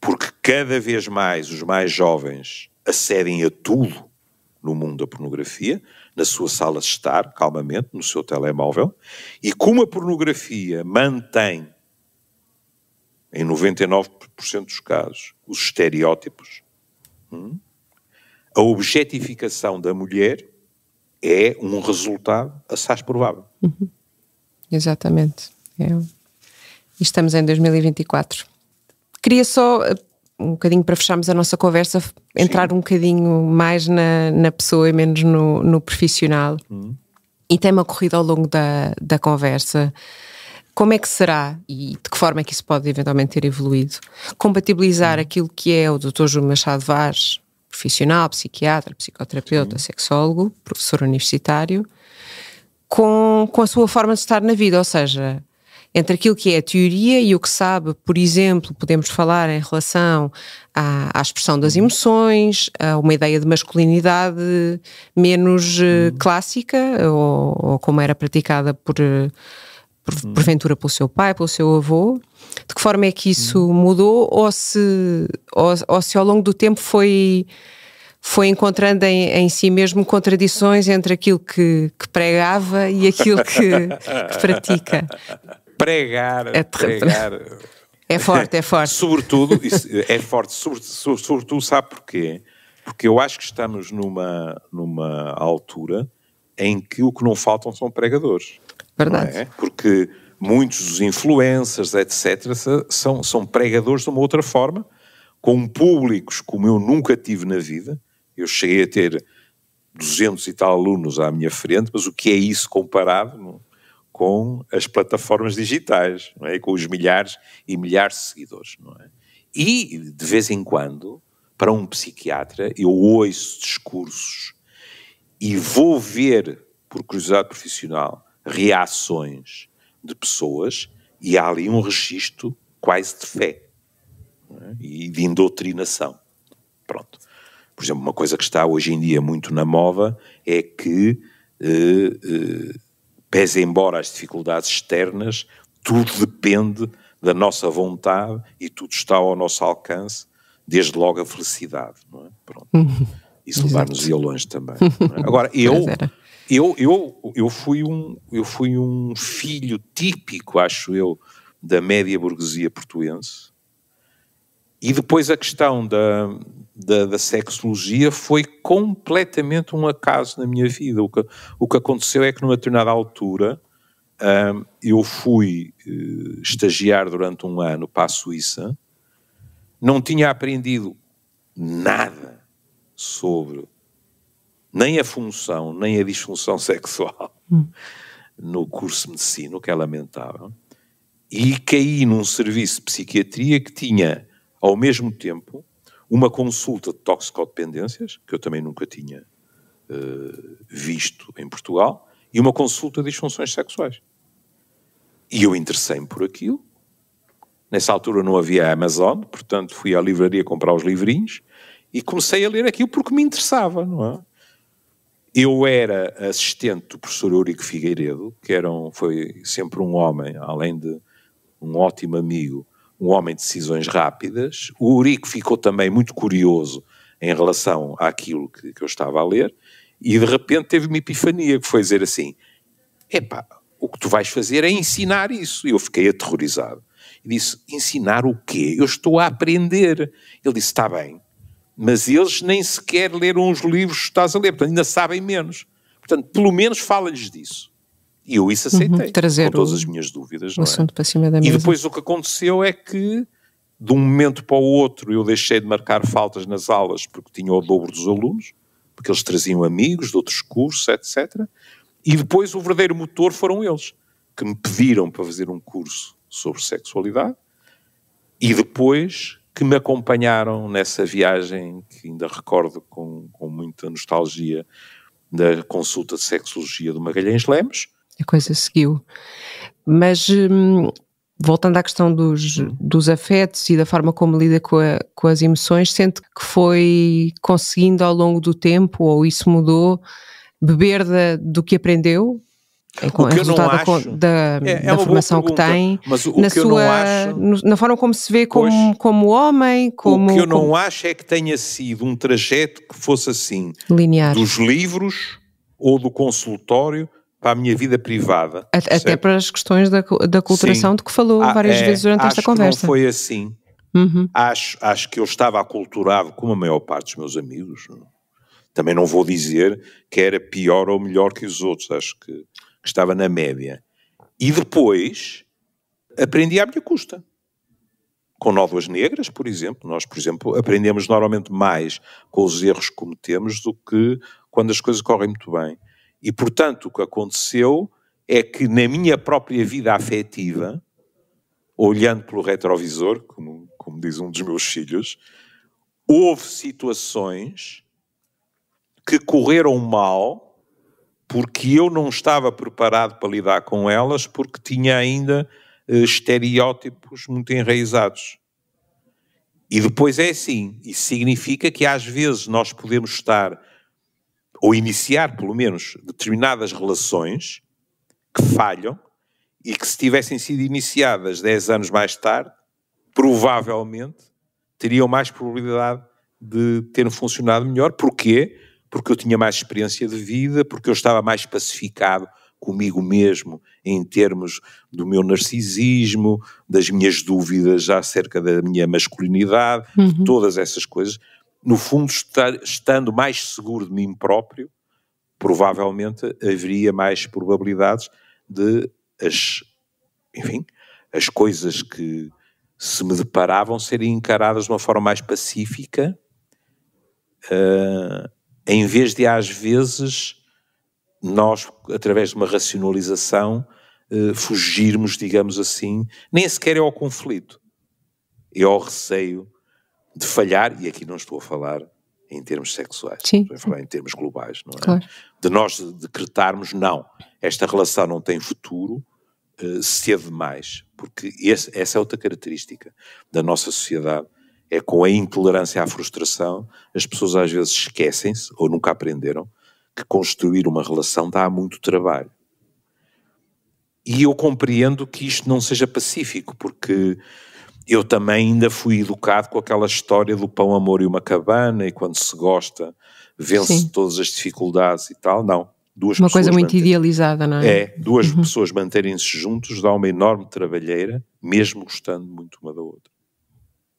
Porque cada vez mais os mais jovens acedem a tudo no mundo da pornografia, na sua sala de estar, calmamente, no seu telemóvel, e como a pornografia mantém, em 99% dos casos, os estereótipos, a objetificação da mulher é um resultado assaz provável. Exatamente. Estamos em 2024. Queria só, um bocadinho para fecharmos a nossa conversa, entrar um bocadinho mais na pessoa e menos no profissional. E tem-me ocorrido ao longo da conversa, como é que será, e de que forma é que isso pode eventualmente ter evoluído, compatibilizar aquilo que é o Dr. Júlio Machado Vaz, profissional, psiquiatra, psicoterapeuta, sexólogo, professor universitário, com a sua forma de estar na vida, ou seja, entre aquilo que é a teoria e o que sabe. Por exemplo, podemos falar em relação à expressão das emoções, a uma ideia de masculinidade menos clássica, ou como era praticada porventura pelo seu pai, pelo seu avô. De que forma é que isso mudou, ou se ao longo do tempo foi encontrando em si mesmo contradições entre aquilo que pregava e aquilo que pratica? Pregar. É forte. Sobretudo, é forte, sobretudo, sabe porquê? Porque eu acho que estamos numa altura em que o que não faltam são pregadores. Verdade. Não é? Porque muitos dos influencers, etc., são pregadores de uma outra forma, com públicos como eu nunca tive na vida. Eu cheguei a ter 200 e tal alunos à minha frente, mas o que é isso comparado com as plataformas digitais, não é? Com os milhares e milhares de seguidores, não é? E, de vez em quando, para um psiquiatra, eu ouço discursos e vou ver, por curiosidade profissional, reações de pessoas, e há ali um registro quase de fé, não é? E de indoutrinação. Pronto. Por exemplo, uma coisa que está hoje em dia muito na moda é que, pese embora as dificuldades externas, tudo depende da nossa vontade e tudo está ao nosso alcance, desde logo a felicidade, não é? Pronto. Isso levar-nos ia longe também. Não é? Agora, eu fui um filho típico, acho eu, da média burguesia portuense, e depois a questão da sexologia foi completamente um acaso na minha vida. O que aconteceu é que numa determinada altura eu fui estagiar durante um ano para a Suíça, não tinha aprendido nada sobre nem a função, nem a disfunção sexual no curso de medicina, o que é lamentável, e caí num serviço de psiquiatria que tinha, ao mesmo tempo, uma consulta de toxicodependências, que eu também nunca tinha visto em Portugal, e uma consulta de disfunções sexuais. E eu interessei-me por aquilo. Nessa altura não havia Amazon, portanto fui à livraria comprar os livrinhos e comecei a ler aquilo porque me interessava, não é? Eu era assistente do professor Eurico Figueiredo, que foi sempre um homem, além de um ótimo amigo, um homem de decisões rápidas. O Eurico ficou também muito curioso em relação àquilo que eu estava a ler, e de repente teve uma epifania, que foi dizer assim: epá, o que tu vais fazer é ensinar isso. E eu fiquei aterrorizado. E disse: ensinar o quê? Eu estou a aprender. Ele disse: está bem, mas eles nem sequer leram os livros que estás a ler, portanto ainda sabem menos. Portanto, pelo menos fala-lhes disso. E eu isso aceitei, com todas as minhas dúvidas. O assunto para cima da mesa. E depois o que aconteceu é que, de um momento para o outro, eu deixei de marcar faltas nas aulas porque tinha o dobro dos alunos, porque eles traziam amigos de outros cursos, etc. E depois o verdadeiro motor foram eles, que me pediram para fazer um curso sobre sexualidade, e depois que me acompanharam nessa viagem, que ainda recordo com muita nostalgia, da consulta de sexologia do Magalhães Lemos. A coisa seguiu. Mas, voltando à questão dos afetos e da forma como lida com as emoções, sente que foi conseguindo ao longo do tempo, ou isso mudou, beber do que aprendeu? O que resultado da formação que tem, mas o que eu não acho, na forma como se vê como homem. O que eu não acho é que tenha sido um trajeto que fosse assim, linear, dos livros ou do consultório para a minha vida privada. Até para as questões da aculturação de que falou várias vezes durante esta conversa. Acho que não foi assim. Acho que eu estava aculturado como a maior parte dos meus amigos. Também não vou dizer que era pior ou melhor que os outros. Acho que estava na média. E depois aprendi à minha custa. Com nódoas negras, por exemplo. Nós, por exemplo, aprendemos normalmente mais com os erros que cometemos do que quando as coisas correm muito bem. E, portanto, o que aconteceu é que na minha própria vida afetiva, olhando pelo retrovisor, como diz um dos meus filhos, houve situações que correram mal porque eu não estava preparado para lidar com elas, porque tinha ainda estereótipos muito enraizados. E depois é assim, isso significa que às vezes nós podemos estar, ou iniciar pelo menos, determinadas relações que falham e que se tivessem sido iniciadas 10 anos mais tarde, provavelmente teriam mais probabilidade de ter funcionado melhor. Porquê? Porque eu tinha mais experiência de vida, porque eu estava mais pacificado comigo mesmo em termos do meu narcisismo, das minhas dúvidas acerca da minha masculinidade, de todas essas coisas. No fundo, estando mais seguro de mim próprio, provavelmente haveria mais probabilidades de as coisas que se me deparavam serem encaradas de uma forma mais pacífica, em vez de, às vezes, nós, através de uma racionalização, fugirmos, digamos assim, nem sequer é ao conflito, é ao receio de falhar, e aqui não estou a falar em termos sexuais, estou a falar em termos globais, não é? Claro. De nós decretarmos, não, esta relação não tem futuro, cedo demais, porque essa é outra característica da nossa sociedade, é com a intolerância à frustração, as pessoas às vezes esquecem-se, ou nunca aprenderam, que construir uma relação dá muito trabalho. E eu compreendo que isto não seja pacífico, porque eu também ainda fui educado com aquela história do pão, amor e uma cabana, e quando se gosta, vence todas as dificuldades e tal. Não. Uma coisa muito idealizada, não é? Duas pessoas manterem-se juntos dá uma enorme trabalheira, mesmo gostando muito uma da outra.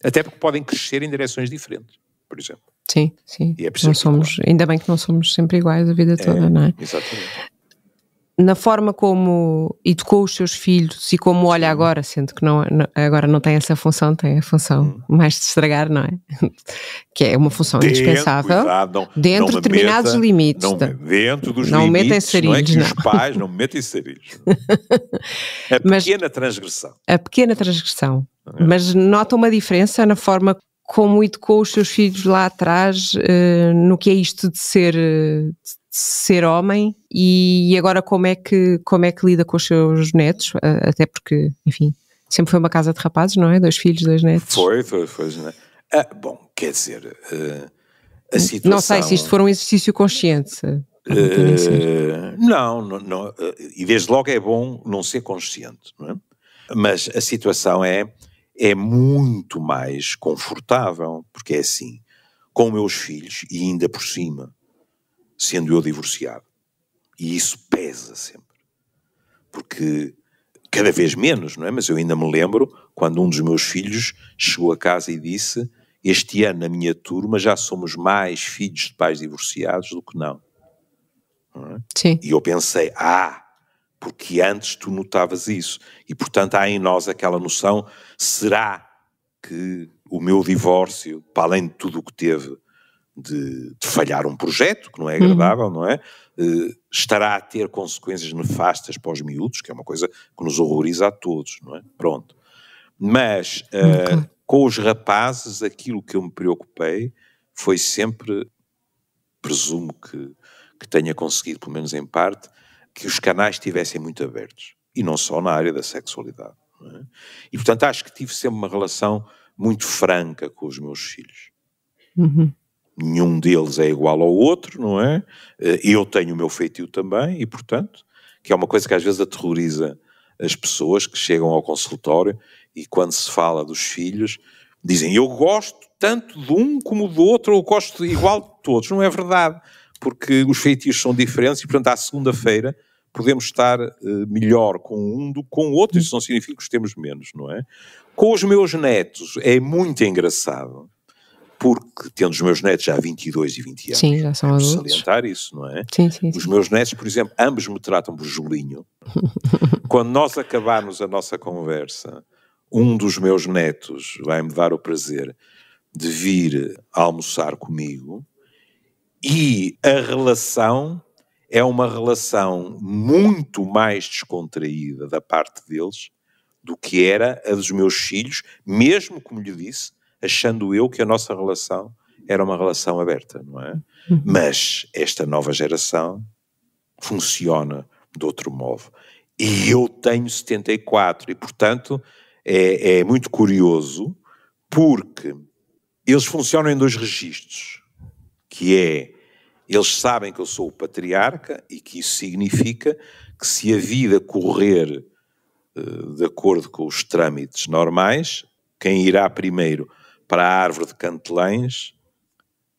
Até porque podem crescer em direções diferentes, por exemplo. Sim. E é não somos, ainda bem que não somos sempre iguais a vida toda, não é? Exatamente. Na forma como educou os seus filhos e como olha agora, sendo que agora não tem essa função, tem a função mais de estragar, não é? Que é uma função indispensável, dentro de determinados limites. Dentro dos não limites, metem sarilhos, não é que os pais não metem sarilhos. Transgressão. A pequena transgressão. Mas nota uma diferença na forma como educou os seus filhos lá atrás, no que é isto de ser homem, e agora como é que lida com os seus netos, até porque, enfim, sempre foi uma casa de rapazes, não é? 2 filhos, 2 netos. Foi, não é? Bom, quer dizer, a situação... Não sei se isto for um exercício consciente. Não, e desde logo é bom não ser consciente, não é? Mas a situação é muito mais confortável, porque é assim, com meus filhos, e ainda por cima, sendo eu divorciado, e isso pesa sempre, porque cada vez menos, não é? Mas eu ainda me lembro quando um dos meus filhos chegou a casa e disse: este ano na minha turma já somos mais filhos de pais divorciados do que não é? Sim. E eu pensei, porque antes tu notavas isso, e portanto há em nós aquela noção, será que o meu divórcio, para além de tudo o que teve de falhar um projeto, que não é agradável, não é? Estará a ter consequências nefastas para os miúdos, que é uma coisa que nos horroriza a todos, não é? Pronto. Mas com os rapazes, aquilo que eu me preocupei foi sempre, presumo que tenha conseguido, pelo menos em parte, que os canais estivessem muito abertos. E não só na área da sexualidade. Não é? E, portanto, acho que tive sempre uma relação muito franca com os meus filhos. Nenhum deles é igual ao outro, não é? Eu tenho o meu feitio também e, portanto, que é uma coisa que às vezes aterroriza as pessoas que chegam ao consultório e quando se fala dos filhos dizem, eu gosto tanto de um como do outro, eu gosto igual de todos. Não é verdade, porque os feitios são diferentes e, portanto, à segunda-feira podemos estar melhor com um do que com o outro. Isso não significa que gostemos menos, não é? Com os meus netos é muito engraçado, porque tendo os meus netos já há 22 e 20 anos, sim, já são adultos. Salientar isso, não é? Sim. Os meus netos, por exemplo, ambos me tratam por Julinho. Quando nós acabarmos a nossa conversa, um dos meus netos vai-me dar o prazer de vir almoçar comigo e a relação é uma relação muito mais descontraída da parte deles do que era a dos meus filhos, mesmo, como lhe disse, achando eu que a nossa relação era uma relação aberta, não é? Mas esta nova geração funciona de outro modo. E eu tenho 74 e, portanto, é muito curioso porque eles funcionam em 2 registros, que é, eles sabem que eu sou o patriarca e que isso significa que se a vida correr de acordo com os trâmites normais, quem irá primeiro para a árvore de cantelães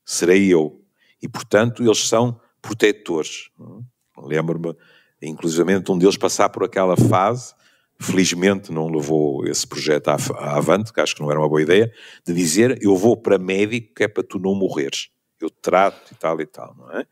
serei eu. E, portanto, eles são protetores. Lembro-me, inclusivamente, um deles passar por aquela fase, felizmente não levou esse projeto avante, que acho que não era uma boa ideia, de dizer, eu vou para médico que é para tu não morreres. Eu trato e tal, não é?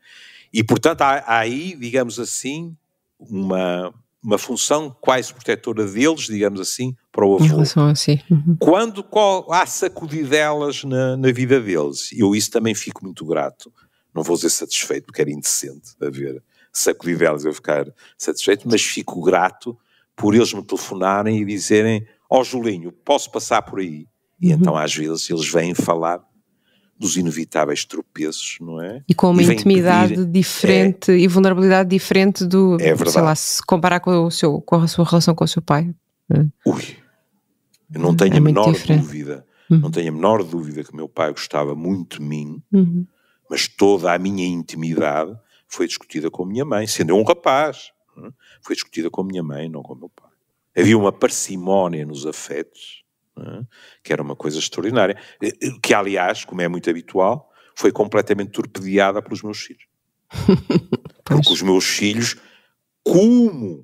E, portanto, há aí, digamos assim, uma função quase protetora deles, digamos assim, para o avô. Em relação a si. Quando há sacudidelas na vida deles, eu isso também fico muito grato. Não vou dizer satisfeito, porque era indecente haver sacudidelas eu ficar satisfeito, mas fico grato por eles me telefonarem e dizerem, Julinho, posso passar por aí? E então às vezes eles vêm falar dos inevitáveis tropeços, não é? E com uma intimidade diferente e vulnerabilidade diferente do, sei lá, se comparar com a sua relação com o seu pai. Ui, eu não tenho a menor dúvida, não tenho a menor dúvida que meu pai gostava muito de mim, mas toda a minha intimidade foi discutida com a minha mãe, sendo eu um rapaz, foi discutida com a minha mãe, não com o meu pai. Havia uma parcimónia nos afetos, que era uma coisa extraordinária, que aliás, como é muito habitual, foi completamente torpedeada pelos meus filhos. Porque os meus filhos, como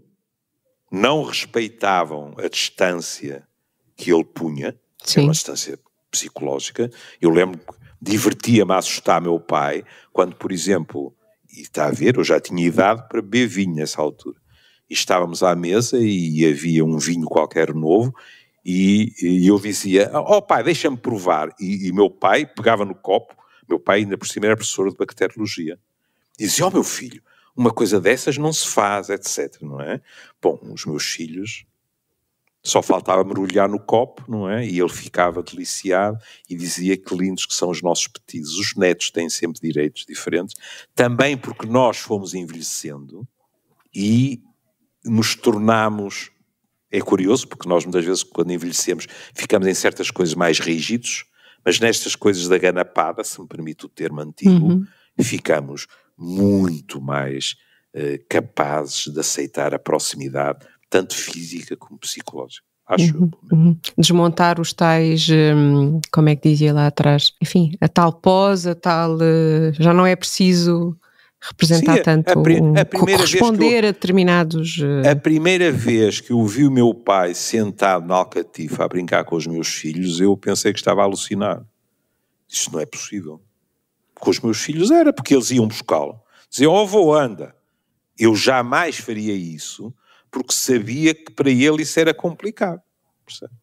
não respeitavam a distância que ele punha, que era uma distância psicológica, eu lembro que divertia-me a assustar meu pai, quando, por exemplo, e está a ver, eu já tinha idade para beber vinho nessa altura, e estávamos à mesa e havia um vinho qualquer novo, e eu dizia, pai, deixa-me provar, e meu pai pegava no copo, meu pai ainda por cima era professor de bacteriologia, e dizia, meu filho, uma coisa dessas não se faz, etc, não é? Bom, os meus filhos, só faltava mergulhar no copo, não é? E ele ficava deliciado e dizia que lindos que são os nossos pedidos. Os netos têm sempre direitos diferentes, também porque nós fomos envelhecendo e nos tornamos, é curioso, porque nós muitas vezes quando envelhecemos ficamos em certas coisas mais rígidos, mas nestas coisas da ganapada, se me permite o termo antigo, ficamos muito mais capazes de aceitar a proximidade, tanto física como psicológica, acho eu. Desmontar os tais, como é que dizia lá atrás, enfim, a tal pose, a tal, já não é preciso representar tanto, corresponder a determinados... A primeira vez que eu vi o meu pai sentado na alcatifa a brincar com os meus filhos, eu pensei que estava a alucinar. Isso não é possível. Com os meus filhos era, porque eles iam buscá-lo. Diziam, avô, anda. Eu jamais faria isso, porque sabia que para ele isso era complicado. Percebe?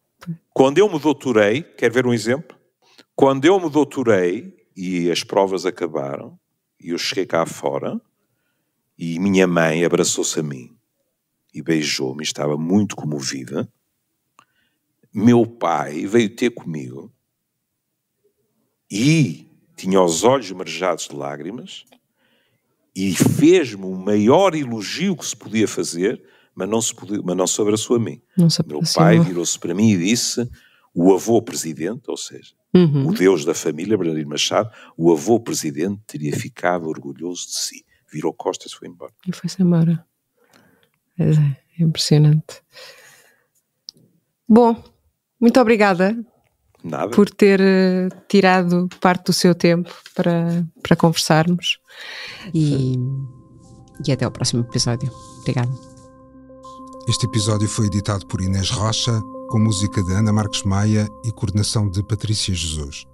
Quando eu me doutorei, quer ver um exemplo? Quando eu me doutorei e as provas acabaram, e eu cheguei cá fora, e minha mãe abraçou-se a mim e beijou-me, estava muito comovida. Meu pai veio ter comigo e tinha os olhos marejados de lágrimas e fez-me o maior elogio que se podia fazer, mas não se abraçou a mim. Meu pai virou-se para mim e disse, o avô presidente, ou seja, o Deus da família, Bernardino Machado, o avô presidente teria ficado orgulhoso de si. Virou costas e foi embora. E foi-se embora. É impressionante. Bom, muito obrigada. Nada. Por ter tirado parte do seu tempo para conversarmos. E até ao próximo episódio. Obrigada. Este episódio foi editado por Inês Rocha, com música de Ana Marques Maia e coordenação de Patrícia Jesus.